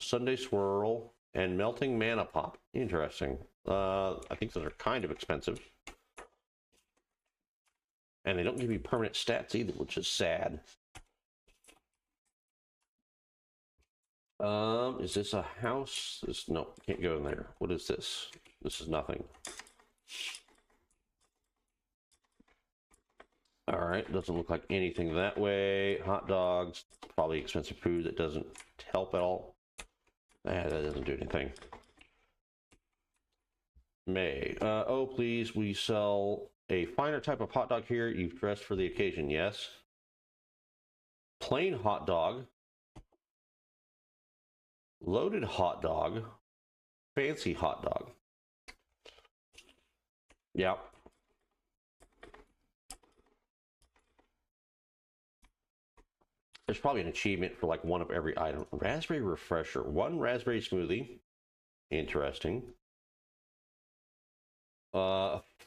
Sunday swirl, and melting mana pop. Interesting. I think those are kind of expensive. And they don't give you permanent stats either, which is sad. Is this a house? No, can't go in there. What is this? This is nothing. All right, doesn't look like anything that way. Hot dogs, probably expensive food that doesn't help at all. That doesn't do anything. May. Oh, please, we sell a finer type of hot dog here. You've dressed for the occasion, yes. Plain hot dog. Loaded hot dog. Fancy hot dog. Yeah. There's probably an achievement for like one of every item. Raspberry refresher. One raspberry smoothie. Interesting.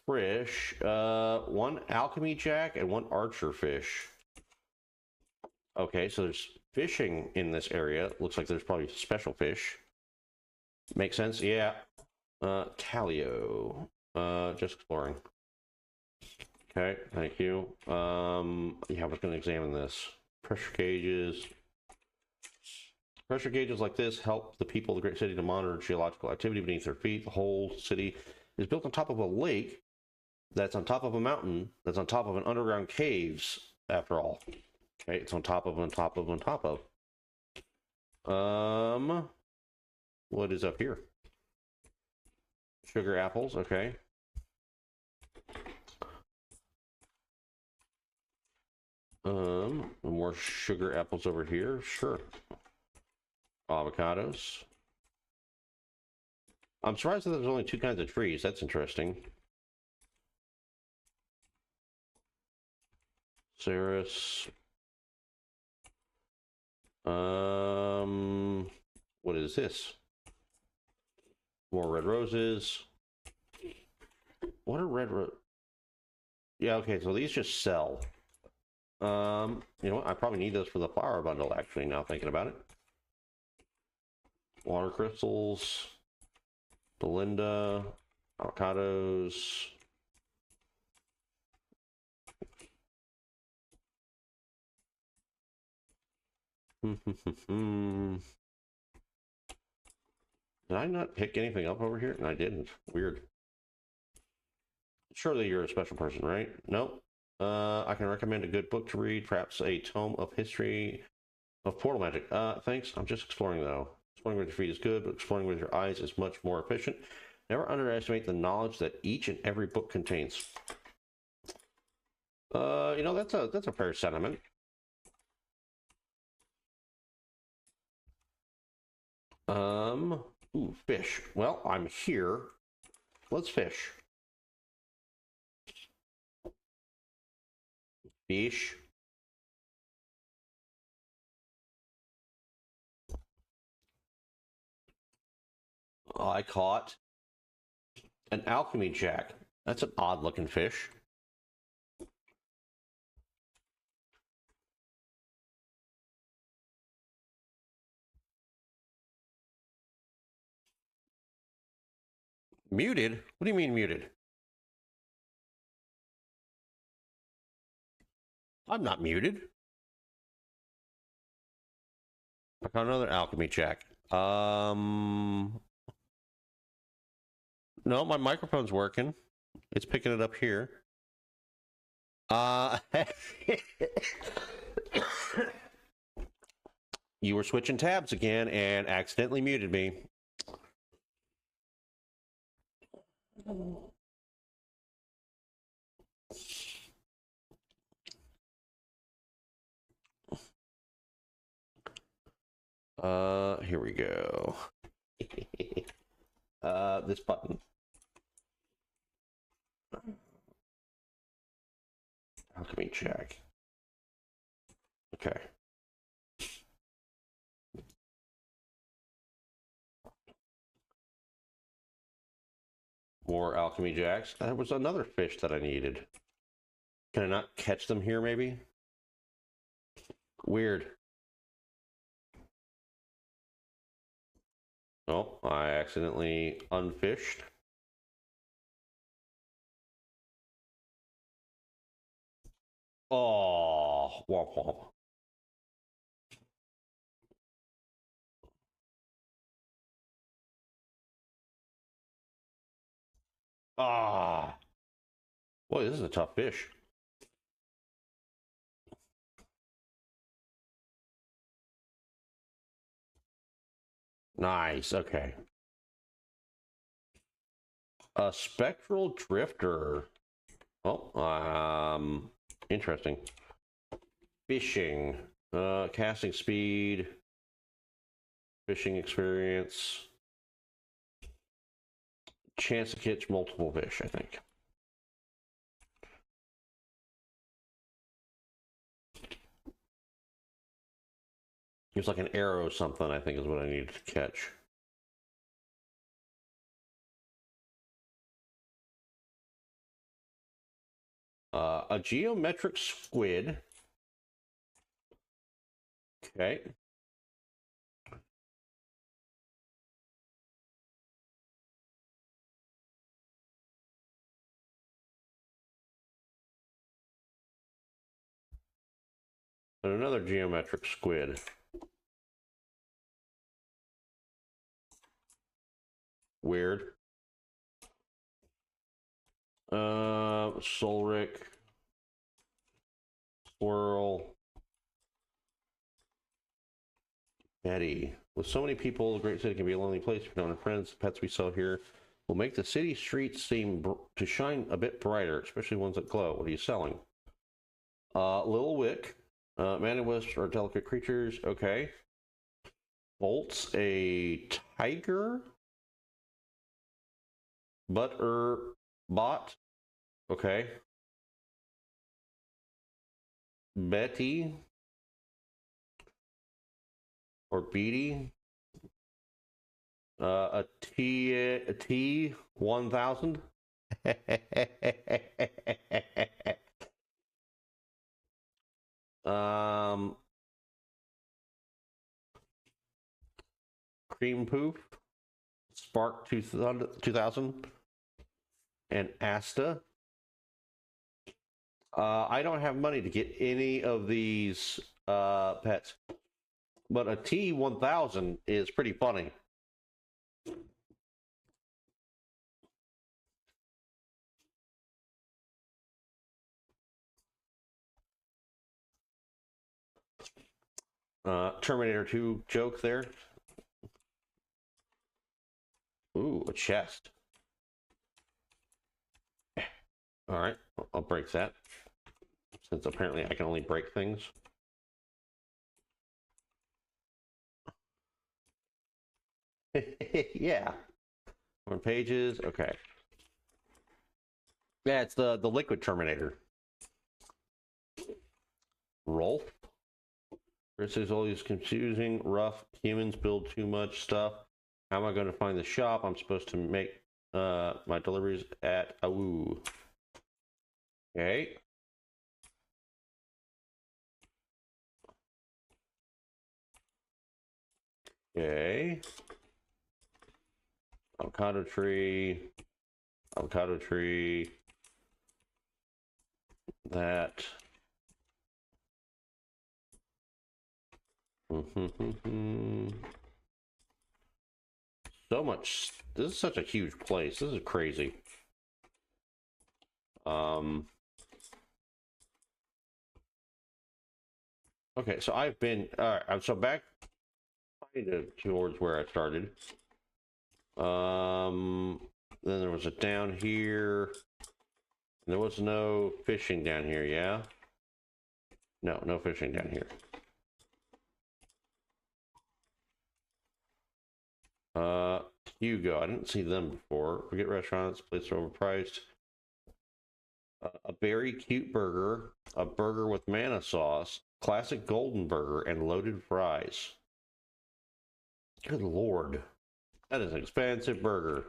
Fish. One alchemy jack and one archer fish. Okay, so there's fishing in this area. Looks like there's probably special fish. Makes sense? Yeah. Talio. Just exploring. Okay, thank you. Yeah, I was going to examine this. Pressure gauges. Pressure gauges like this help the people of the great city to monitor geological activity beneath their feet. The whole city is built on top of a lake that's on top of a mountain that's on top of an underground caves, after all. Okay, it's on top of, on top of, on top of. What is up here? Sugar apples, okay. More sugar apples over here, sure. Avocados. I'm surprised that there's only two kinds of trees. That's interesting. Ceres. What is this? More red roses. What are red roses? Yeah, okay, so these just sell. You know what? I probably need those for the flower bundle, actually, now thinking about it. Water crystals. Belinda. Avocados. Did I not pick anything up over here? No, I didn't. Weird. Surely you're a special person, right? Nope. I can recommend a good book to read, perhaps a tome of history of portal magic. Thanks. I'm just exploring, though. Exploring with your feet is good, but exploring with your eyes is much more efficient. Never underestimate the knowledge that each and every book contains. You know, that's a fair sentiment. Ooh, fish. Well, I'm here. Let's fish. Fish. I caught an alchemy jack. That's an odd looking fish. Muted? What do you mean muted? I'm not muted. I got another alchemy jack. No, my microphone's working. It's picking it up here. You were switching tabs again and accidentally muted me. Here we go. This button. Alchemy check. Okay. More alchemy jacks. There was another fish that I needed. Can I not catch them here, maybe? Weird. Oh, I accidentally unfished. Oh, womp womp. Ah. Boy, this is a tough fish. Nice, okay. A spectral drifter. Oh, interesting. Fishing. Casting speed. Fishing experience. Chance to catch multiple fish, I think. It's like an arrow something, I think is what I needed to catch. A geometric squid. Okay. And another geometric squid. Weird. Solric. Squirrel. Betty. With so many people, a great city can be a lonely place for no friends. The pets we sell here will make the city streets seem to shine a bit brighter, especially ones that glow. What are you selling? Little Wick. Man and Wisp are delicate creatures. Okay. Bolt's a tiger. Bot. Okay. Betty. Or Beatty. A T1000. Cream Poof. Spark 2000. And Asta. I don't have money to get any of these pets, but a T1000 is pretty funny. Terminator 2 joke there. Ooh, a chest. All right, I'll break that, since apparently I can only break things. Yeah. More pages. Okay. Yeah, it's the liquid Terminator. Rolf. This is always confusing, rough. Humans build too much stuff. How am I going to find the shop? I'm supposed to make my deliveries at Awoo. Okay. Okay. Avocado tree. Avocado tree. That. So much. This is such a huge place. This is crazy. Okay, so I've been. All right, so back towards where I started. Then there was a down here. There was no fishing down here, yeah? No, no fishing down here. Hugo, I didn't see them before. Forget restaurants, places are overpriced. A very cute burger, a burger with manna sauce, classic golden burger, and loaded fries. Good lord. That is an expensive burger.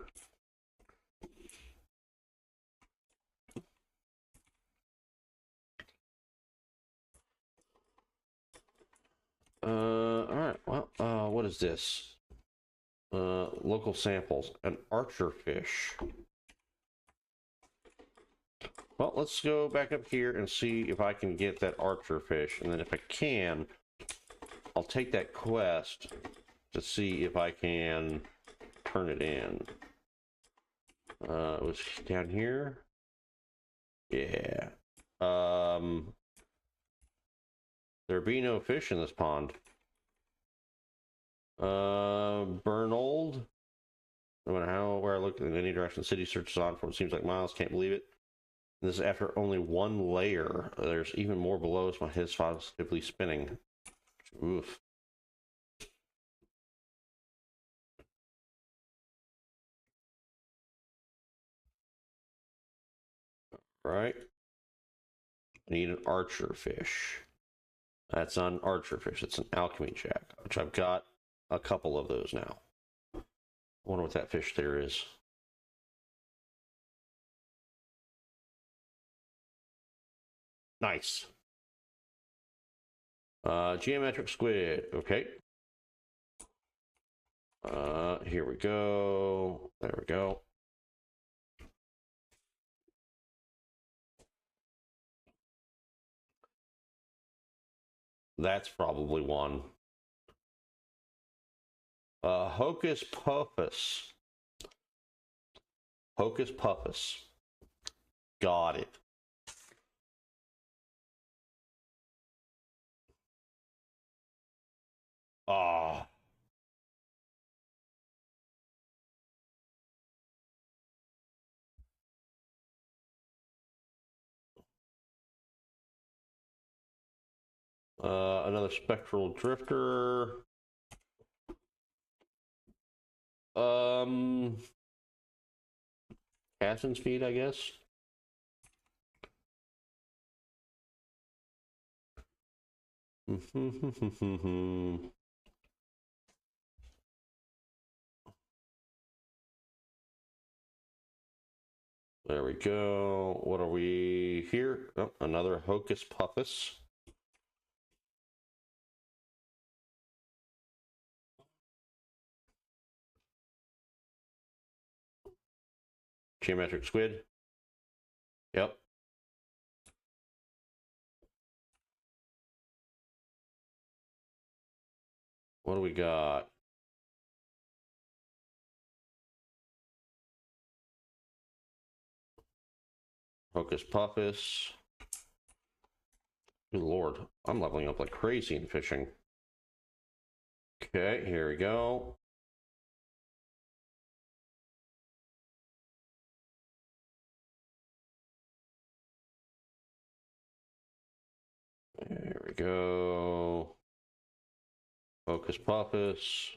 All right. Well, what is this? Local samples. An archer fish. Well, let's go back up here and see if I can get that archer fish. And then if I can, I'll take that quest to see if I can turn it in. It was down here. Yeah. There be no fish in this pond. Bernold. No matter how where I look in any direction, the city searches on for what seems like miles. Can't believe it. And this is after only one layer. There's even more below as my head is positively spinning. Oof. Right. I need an archer fish. That's not an archer fish. It's an alchemy jack, which I've got a couple of those now. I wonder what that fish there is. Nice. Geometric squid. Okay. Here we go. There we go. That's probably one. Hocus Pocus. Hocus Pocus. Got it. Ah. Another spectral drifter. Casting speed, I guess. There we go. What are we here? Oh, another Hocus Pocus. Geometric squid. Yep. What do we got? Hocus Pocus. Good Lord, I'm leveling up like crazy in fishing. Okay, here we go. There we go. Hocus Pocus.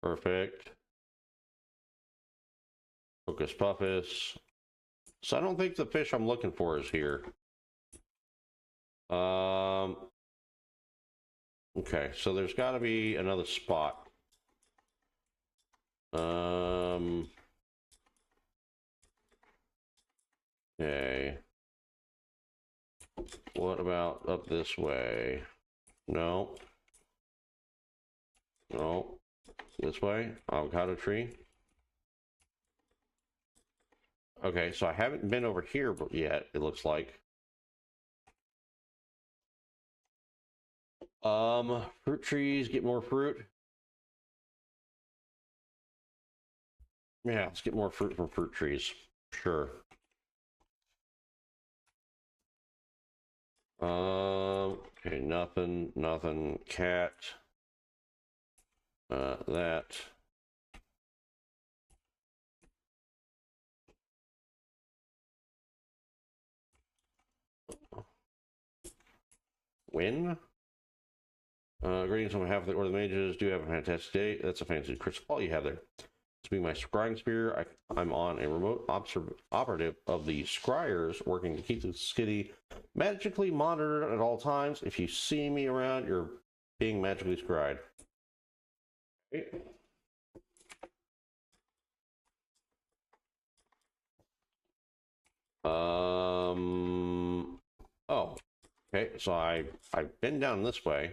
Perfect. Hocus Pocus. So I don't think the fish I'm looking for is here. Okay, so there's got to be another spot. Okay. What about up this way? No. No. This way? Avocado tree? Okay, so I haven't been over here yet, it looks like. Fruit trees, get more fruit. Yeah, let's get more fruit from fruit trees. Sure. Okay, nothing. Cat. That. Win. Greetings on behalf of the Order of the Mages. Do have a fantastic day. That's a fancy crystal ball you have there. To be my scrying spear, I'm on a remote operative of the scryers working to keep the city magically monitored at all times. If you see me around, you're being magically scryed. Okay. Oh, okay. So I've been down this way.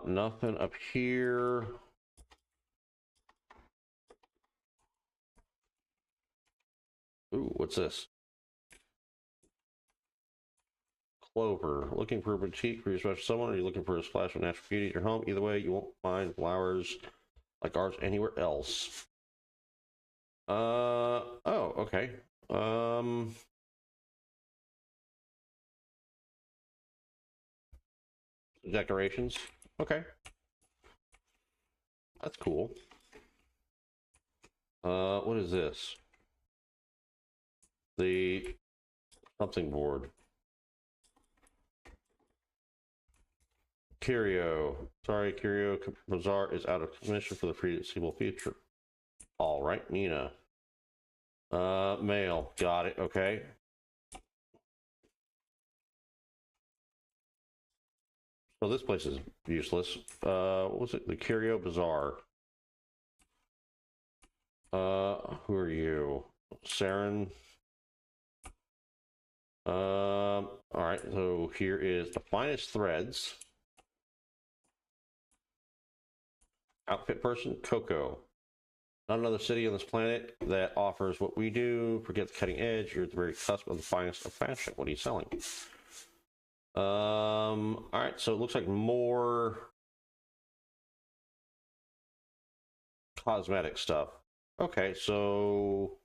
Nothing up here. Ooh, what's this? Clover. Looking for a boutique for your special someone, or are you looking for a splash of natural beauty at your home? Either way, you won't find flowers like ours anywhere else. Oh, okay. Um, Decorations. Okay. That's cool. What is this? The something board. Curio. Sorry, Curio Bazaar is out of commission for the foreseeable future. All right, Nina. Mail. Got it. Okay. So this place is useless. What was it? The Curio Bazaar. Who are you? Saren. All right. So here is the finest threads. Outfit person, Coco. Not another city on this planet that offers what we do. Forget the cutting edge. You're at the very cusp of the finest of fashion. What are you selling? All right. So it looks like more cosmetic stuff. Okay. So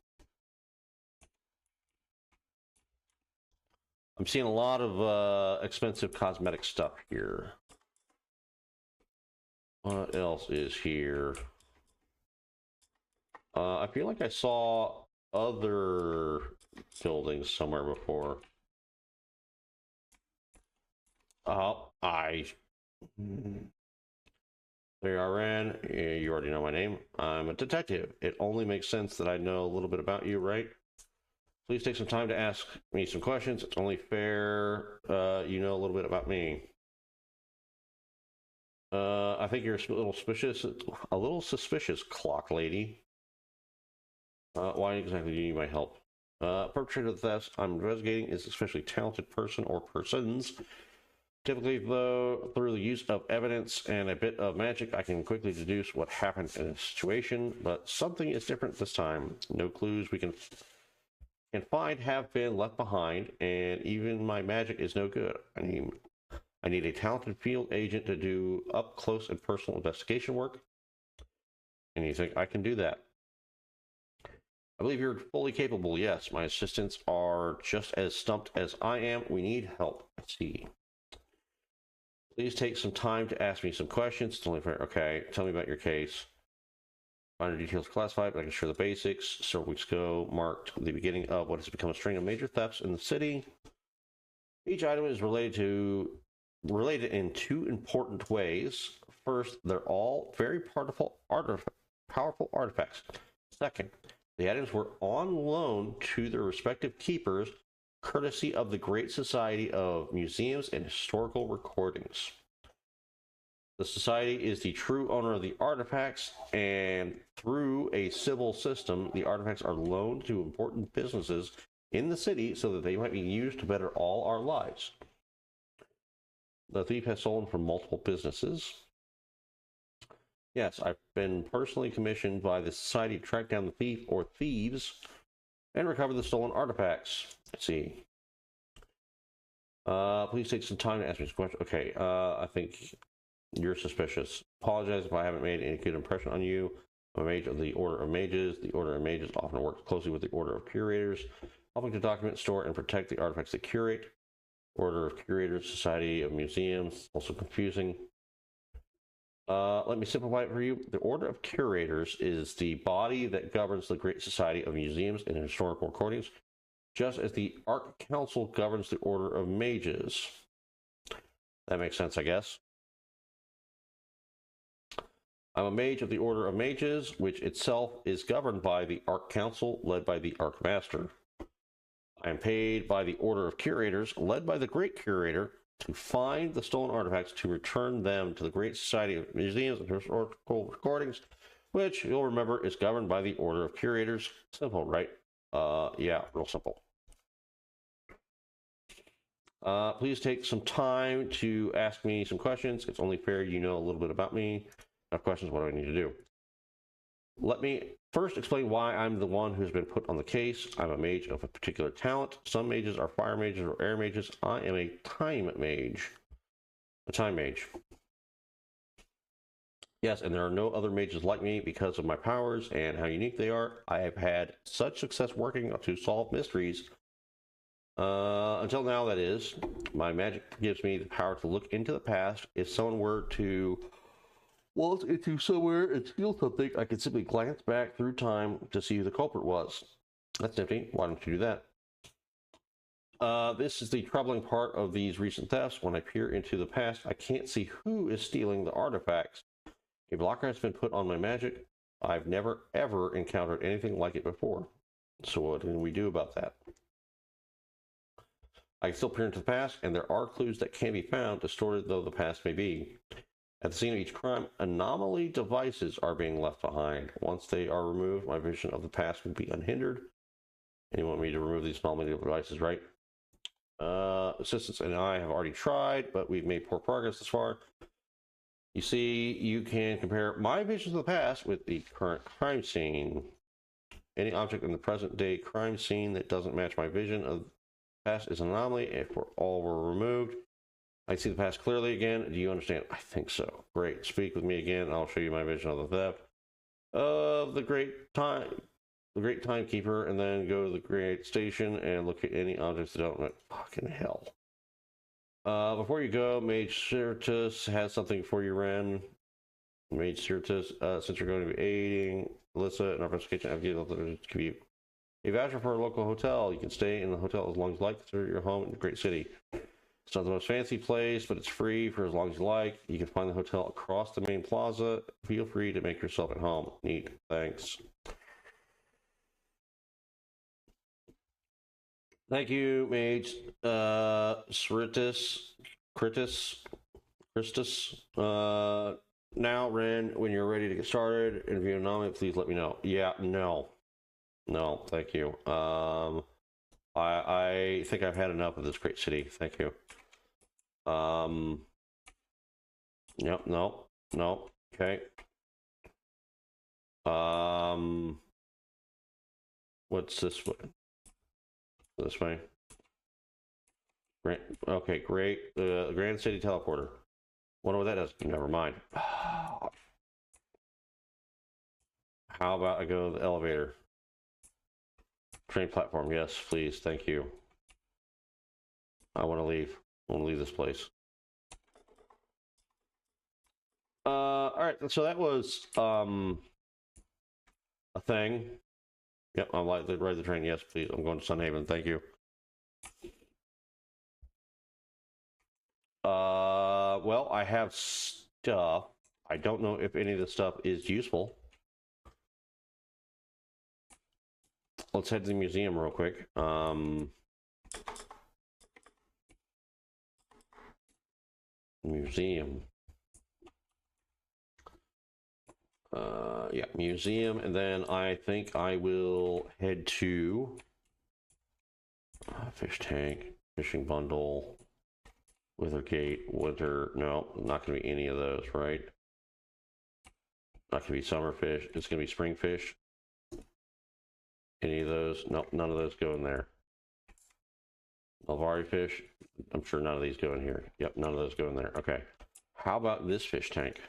I'm seeing a lot of expensive cosmetic stuff here. What else is here? I feel like I saw other buildings somewhere before. Oh, RN, you already know my name. I'm a detective. It only makes sense that I know a little bit about you, right? Please take some time to ask me some questions. It's only fair you know a little bit about me. I think you're a little suspicious, clock lady. Why exactly do you need my help? Perpetrator of the theft I'm investigating is an especially talented person or persons. Typically, though, through the use of evidence and a bit of magic, I can quickly deduce what happened in a situation, but something is different this time. No clues we can find have been left behind, and even my magic is no good. I need a talented field agent to do up close and personal investigation work. And you think I can do that? I believe you're fully capable. Yes, my assistants are just as stumped as I am. We need help. Let's see. Please take some time to ask me some questions. It's only fair. Okay, tell me about your case. Minor details classified, but I can share the basics. Several weeks ago, marked the beginning of what has become a string of major thefts in the city. Each item is related in two important ways. First, they're all very powerful artifacts. Second, the items were on loan to their respective keepers, courtesy of the Great Society of Museums and Historical Recordings. The Society is the true owner of the artifacts, and through a civil system, the artifacts are loaned to important businesses in the city so that they might be used to better all our lives. The thief has stolen from multiple businesses. Yes, I've been personally commissioned by the Society to track down the thief or thieves and recover the stolen artifacts. Let's see. Please take some time to ask me this question. Okay, I think you're suspicious. Apologize if I haven't made any good impression on you. I'm a mage of the Order of Mages. The Order of Mages often works closely with the Order of Curators, helping to document, store, and protect the artifacts they curate. Order of Curators, Society of Museums, also confusing. Let me simplify it for you. The Order of Curators is the body that governs the Great Society of Museums and Historical Recordings, just as the Ark Council governs the Order of Mages. That makes sense, I guess. I'm a mage of the Order of Mages, which itself is governed by the Ark Council, led by the Ark Master. I am paid by the Order of Curators, led by the Great Curator, to find the stolen artifacts to return them to the Great Society of Museums and Historical Recordings, which you'll remember is governed by the Order of Curators. Simple, right? Yeah, real simple. Please take some time to ask me some questions. It's only fair you know a little bit about me. I have questions, what do I need to do? Let me first explain why I'm the one who's been put on the case. I'm a mage of a particular talent. Some mages are fire mages or air mages. I am a time mage. A time mage. Yes, and there are no other mages like me because of my powers and how unique they are. I have had such success working to solve mysteries. Until now, that is. My magic gives me the power to look into the past. If someone were to waltz into somewhere and steal something, I could simply glance back through time to see who the culprit was. That's nifty. Why don't you do that? This is the troubling part of these recent thefts. When I peer into the past, I can't see who is stealing the artifacts. A blocker has been put on my magic. I've never, ever encountered anything like it before. So what can we do about that? I can still peer into the past, and there are clues that can be found, distorted though the past may be. At the scene of each crime, anomaly devices are being left behind. Once they are removed, my vision of the past will be unhindered. And you want me to remove these anomaly devices, right? Assistants and I have already tried, but we've made poor progress this far. You see, you can compare my visions of the past with the current crime scene. Any object in the present day crime scene that doesn't match my vision of the past is an anomaly if all were removed. I see the past clearly again. Do you understand? I think so. Great. Speak with me again. I'll show you my vision of the theft of the great timekeeper, and then go to the great station and look at any objects that don't. Fucking hell. Before you go, Mage Certus has something for you, Ren. Mage Certus, since you're going to be aiding Alyssa in our investigation, I've given you a voucher for a local hotel. You can stay in the hotel as long as you like. Consider your home in a great city. It's not the most fancy place, but it's free for as long as you like. You can find the hotel across the main plaza. Feel free to make yourself at home. Neat. Thanks. Thank you, Mage. Christus. Now, Ren, when you're ready to get started, and if you anomaly, please let me know. Yeah, no, thank you. I think I've had enough of this great city. Thank you. Yep, no, okay. What's this way? This way. Great. Okay, great. Grand City Teleporter. Wonder what that does. Never mind. How about I go to the elevator? Train platform, yes, please. Thank you. I want to leave. I want to leave this place. All right. So that was a thing. Yep, I'd like to ride the train. Yes, please. I'm going to Sunhaven. Thank you. Well, I have stuff. I don't know if any of the stuff is useful. Let's head to the museum real quick. Museum. Yeah, museum, and then I think I will head to fish tank, fishing bundle, Withergate, winter. No, not going to be any of those, right? Not going to be summer fish. It's going to be spring fish. Any of those? Nope, none of those go in there. Alvari fish. I'm sure none of these go in here. Yep, none of those go in there. Okay. How about this fish tank?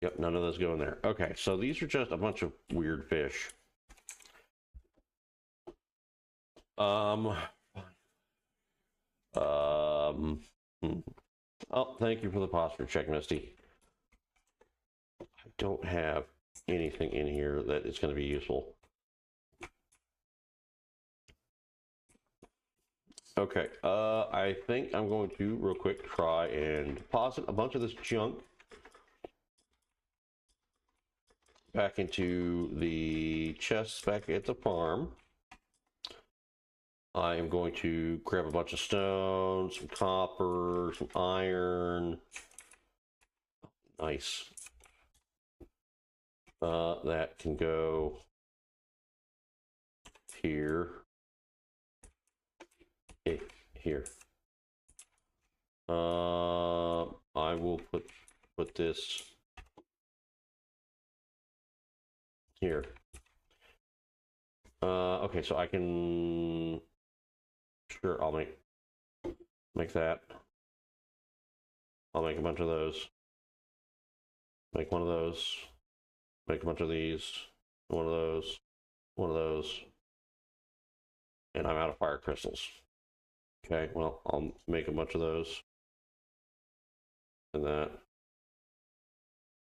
Yep, none of those go in there. Okay, so these are just a bunch of weird fish. Oh, thank you for the posture check, Misty. I don't have anything in here that is going to be useful. Okay, I think I'm going to real quick try and deposit a bunch of this junk back into the chests back at the farm. I am going to grab a bunch of stone, some copper, some iron. Nice. That can go here. Here. I will put this here. Okay, so I can, sure, I'll make that. I'll make a bunch of those. Make one of those. Make a bunch of these. One of those. One of those. And I'm out of fire crystals. Okay, well, I'll make a bunch of those. And that.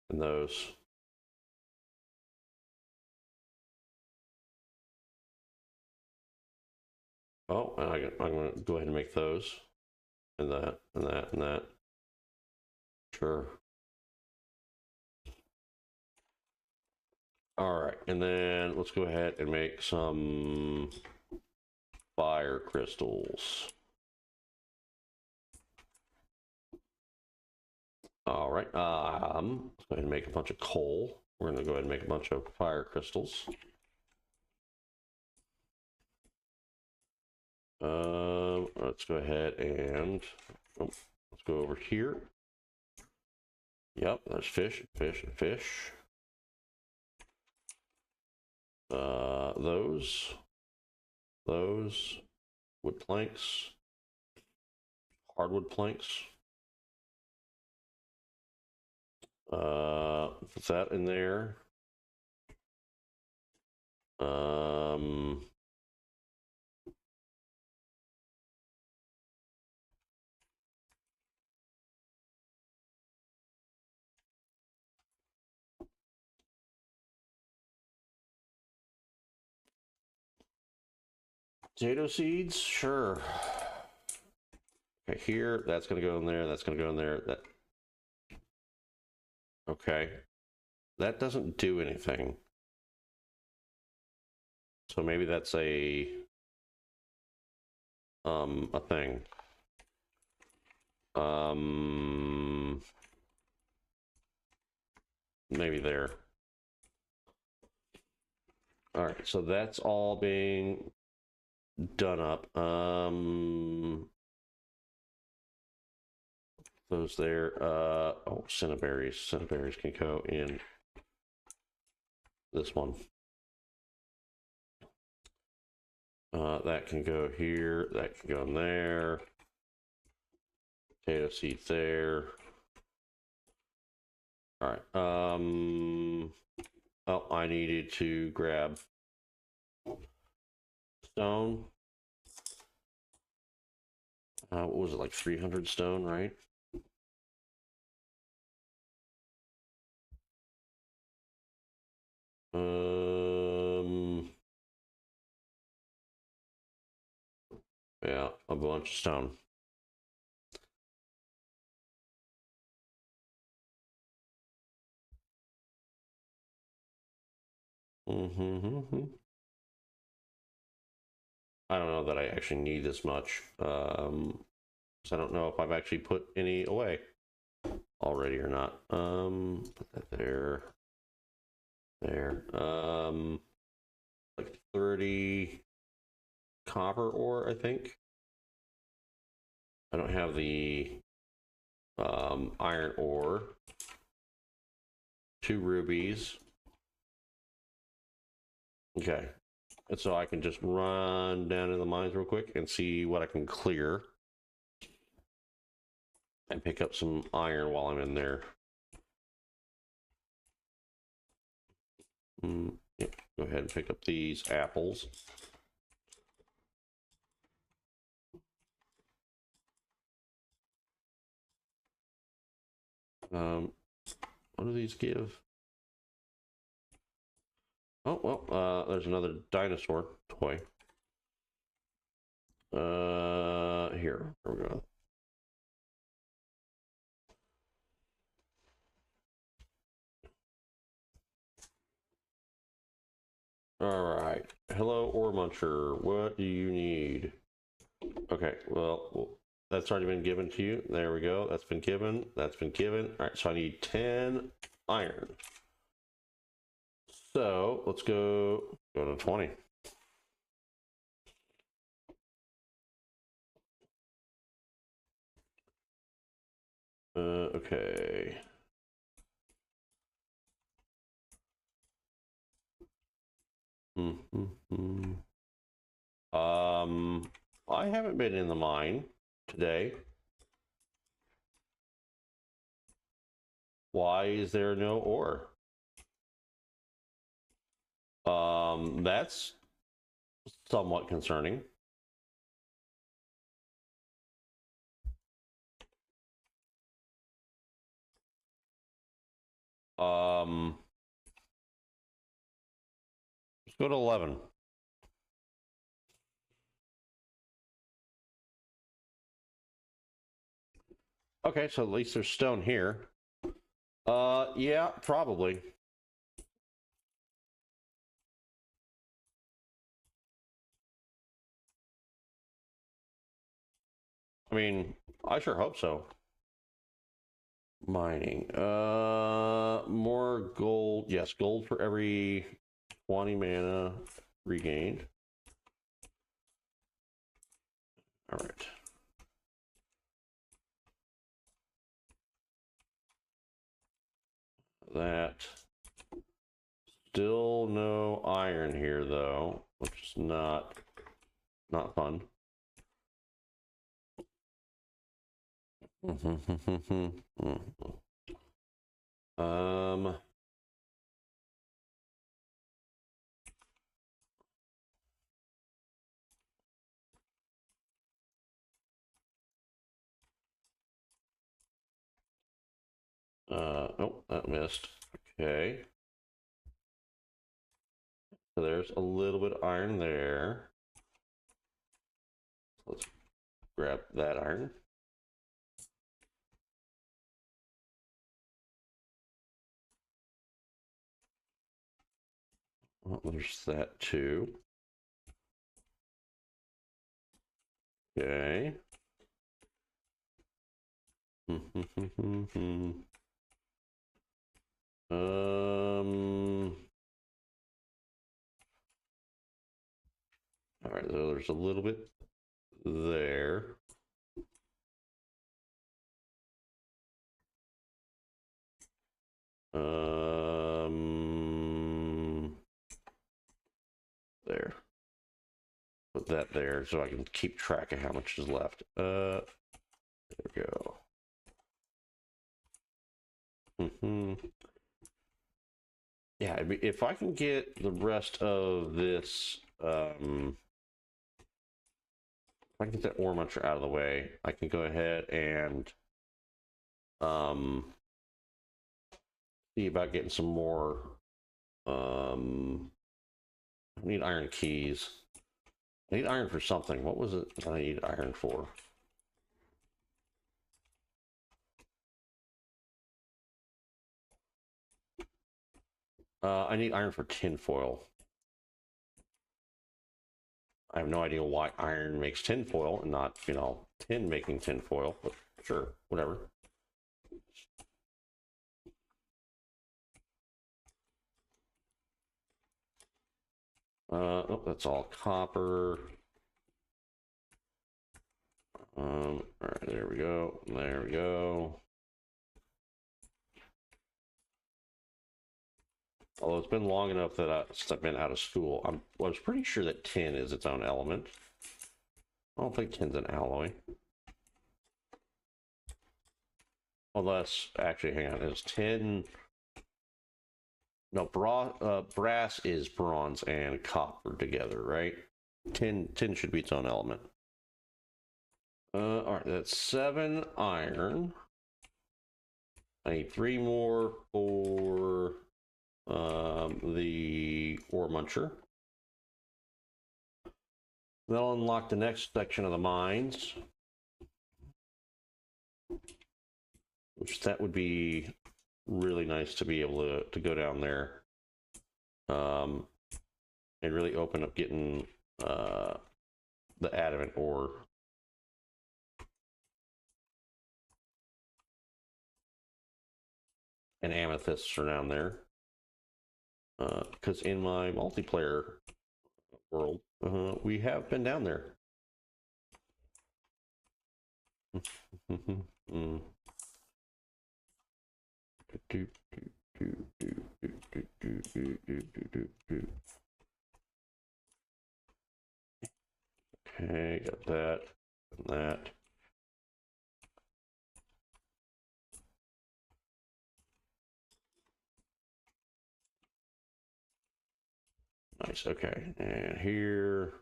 And those. Oh, and I'm going to go ahead and make those. And that, and that, and that. Sure. All right, and then let's go ahead and make some fire crystals. All right, let's go ahead and make a bunch of coal. We're going to go ahead and make a bunch of fire crystals. Let's go ahead and let's go over here. Yep, there's fish, fish, fish. Those wood planks, hardwood planks. Put that in there. Potato seeds, sure. Okay, here, that's gonna go in there, that's gonna go in there. That, okay. That doesn't do anything. So maybe that's a thing. Maybe there. All right, so that's all being done up. Those there. Oh, cinnaberries. Cinnaberries can go in this one. That can go here. That can go in there. Potato seed there. All right. Oh, I needed to grab stone. What was it, like 300 stone, right? Yeah, a bunch of stone. I don't know that I actually need this much. So I don't know if I've actually put any away already or not. Put that there. There. Like 30 copper ore, I think. I don't have the iron ore. 2 rubies. Okay. And so I can just run down in the mines real quick and see what I can clear. And pick up some iron while I'm in there. Yeah, go ahead and pick up these apples. What do these give? Oh, well, there's another dinosaur toy. Here we go. All right. Hello, Ore Muncher. What do you need? Okay, well, that's already been given to you. There we go. That's been given. That's been given. All right, so I need 10 iron. So let's go to 20. Okay. I haven't been in the mine today. Why is there no ore? That's somewhat concerning. Let's go to 11. Okay, so at least there's stone here. Yeah, probably. I mean, I sure hope so. Mining. More gold. Yes, gold for every 20 mana regained. All right. That. Still no iron here though, which is not fun. um oh, that missed. Okay. So there's a little bit of iron there. Let's grab that iron. Well, there's that too. Okay. All right, so there's a little bit there. There. Put that there so I can keep track of how much is left. There we go. Yeah, if I can get the rest of this, if I can get that ore muncher out of the way, I can go ahead and see about getting some more. I need iron keys. I need iron for something. What was it that I need iron for? I need iron for tinfoil. I have no idea why iron makes tinfoil and not, tin making tinfoil, but sure, whatever. Oh, that's all copper. All right, there we go. There we go. Although it's been long enough that I've been out of school, I was pretty sure that tin is its own element. I don't think tin's an alloy. Unless, actually, hang on, is tin... No, brass is bronze and copper together, right? Tin should be its own element. All right, that's 7 iron. I need 3 more for the ore muncher. That'll unlock the next section of the mines, which that would be really nice to be able to go down there. and really open up getting the adamant ore. And amethysts are down there. Because in my multiplayer world, we have been down there. Okay, got that and that. Nice, okay. And here.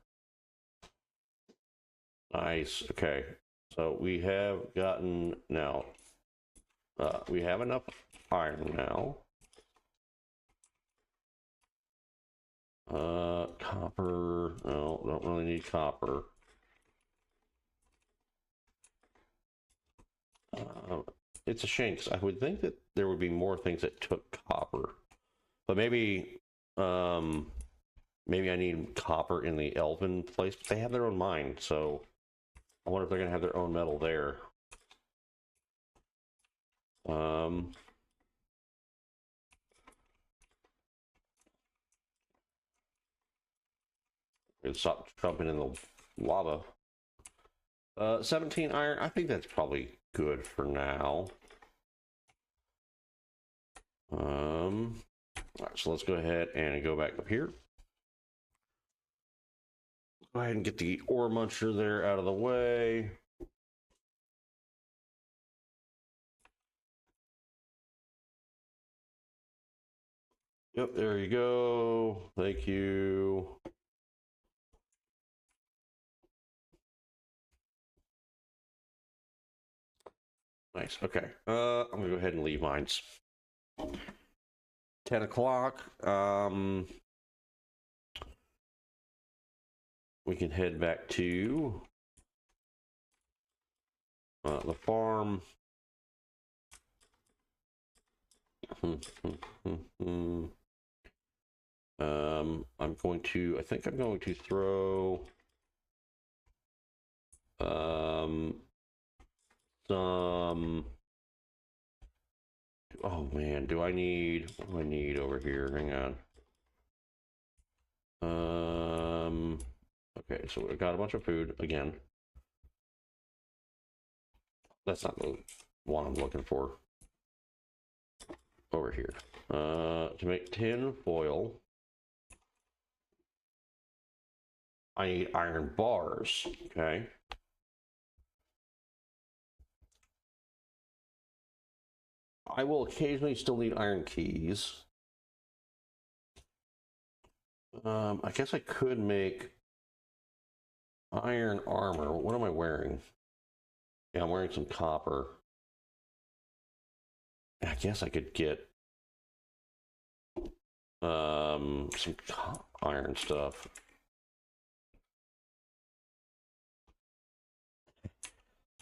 Nice, okay. So we have gotten now, we have enough iron now. Copper, no, don't really need copper. It's a shame because I would think that there would be more things that took copper, but maybe maybe I need copper in the Elven place, but they have their own mine, so I wonder if they're gonna have their own metal there. Stop jumping in the lava. 17 iron, I think that's probably good for now. All right, so let's go ahead and go back up here. Go ahead and get the ore muncher there out of the way. Yep, there you go. Thank you. Nice. Okay. I'm gonna go ahead and leave mines. 10 o'clock. We can head back to the farm. I'm going to, I think I'm going to throw some, oh man, do I need, what do I need over here? Hang on. Okay, so we got a bunch of food again. That's not the one I'm looking for. Over here. To make tin foil, I need iron bars. Okay. I will occasionally still need iron keys. I guess I could make iron armor. What am I wearing? Yeah, I'm wearing some copper. I guess I could get some iron stuff.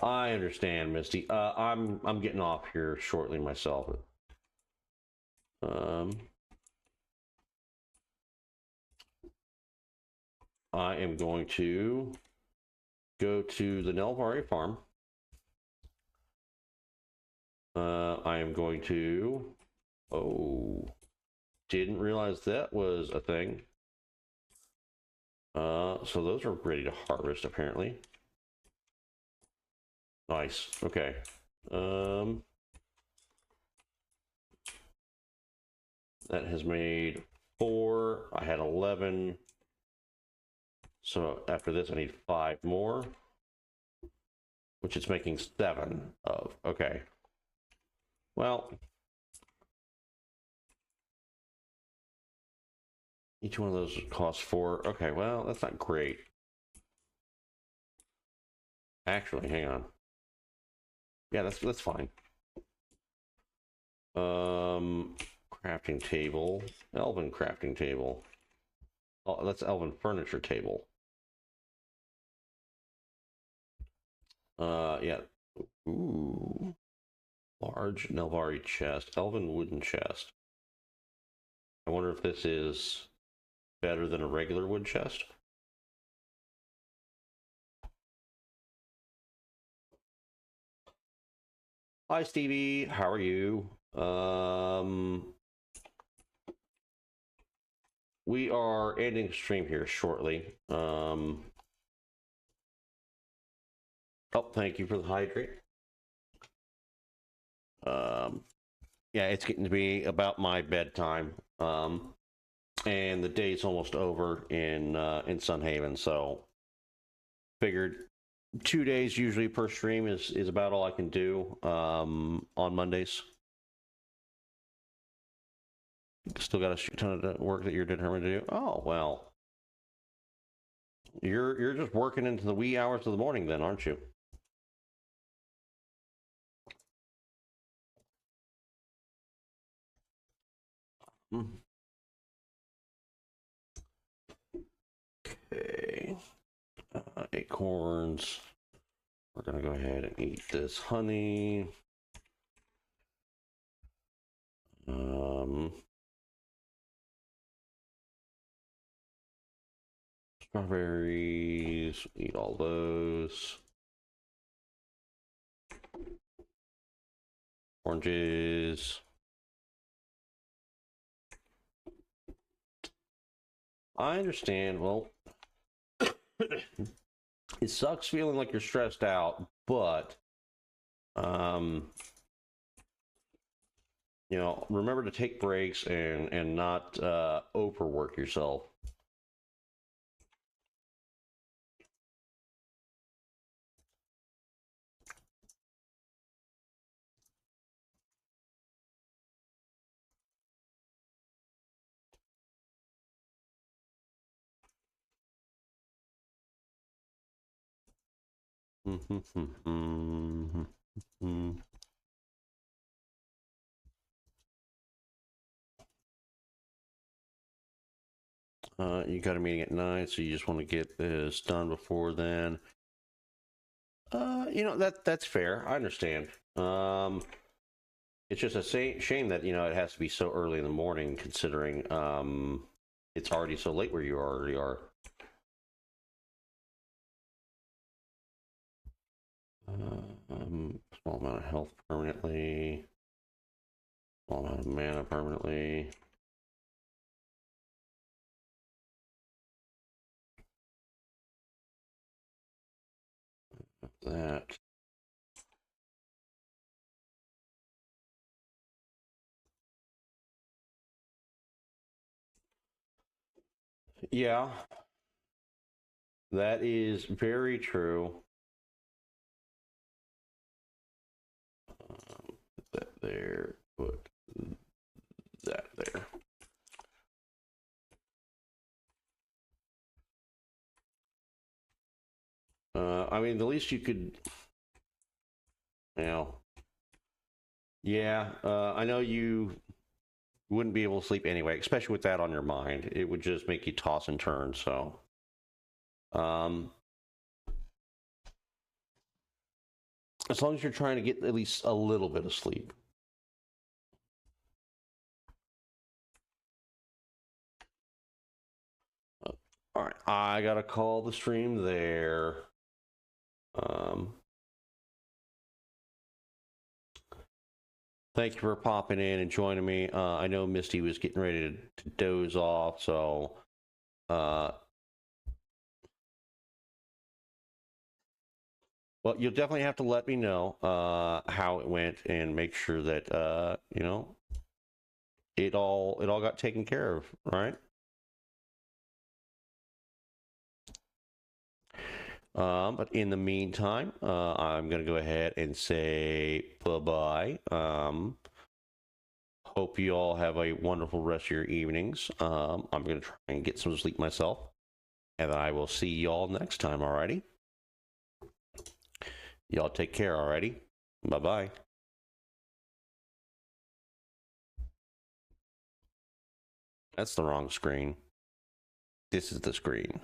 I understand, Misty. I'm getting off here shortly myself. I am going to go to the Nelvari farm. I am going to, oh, didn't realize that was a thing. So those are ready to harvest apparently. Nice, okay. That has made 4, I had 11. So after this, I need 5 more, which it's making 7 of. Okay. Well, each one of those costs 4. Okay, well, that's not great. Actually, hang on. Yeah, that's fine. Crafting table, Elven crafting table. Oh, that's Elven furniture table. Yeah. Ooh. Large Nelvari chest, Elven wooden chest. I wonder if this is better than a regular wood chest. Hi, Stevie. How are you? We are ending stream here shortly. Oh, thank you for the hydrate. Yeah, it's getting to be about my bedtime. And the day's almost over in Sun Haven, so figured 2 days usually per stream is about all I can do on Mondays. Still got a ton of work that you're determined to do. Oh well, you're just working into the wee hours of the morning, then, aren't you? Okay, acorns. We're gonna go ahead and eat this honey. Strawberries, eat all those. Oranges. I understand. Well, it sucks feeling like you're stressed out, but you know, remember to take breaks and not overwork yourself. You got a meeting at 9, so you just want to get this done before then. You know, that's fair. I understand. It's just a shame that, you know, it has to be so early in the morning, considering it's already so late where you already are. Small amount of health permanently. Small amount of mana permanently. That. Yeah. That is very true. Put that there. Put that there. I mean, the least you could, you know, yeah, I know you wouldn't be able to sleep anyway, especially with that on your mind. It would just make you toss and turn. So, as long as you're trying to get at least a little bit of sleep. All right, I gotta call the stream there. Thank you for popping in and joining me. I know Misty was getting ready to doze off, so well, you'll definitely have to let me know how it went and make sure that you know, it all got taken care of, right? But in the meantime, I'm gonna go ahead and say bye-bye. Hope you all have a wonderful rest of your evenings. I'm gonna try and get some sleep myself, and then I will see y'all next time. Alrighty. Y'all take care. Alrighty. Bye-bye. That's the wrong screen. This is the screen.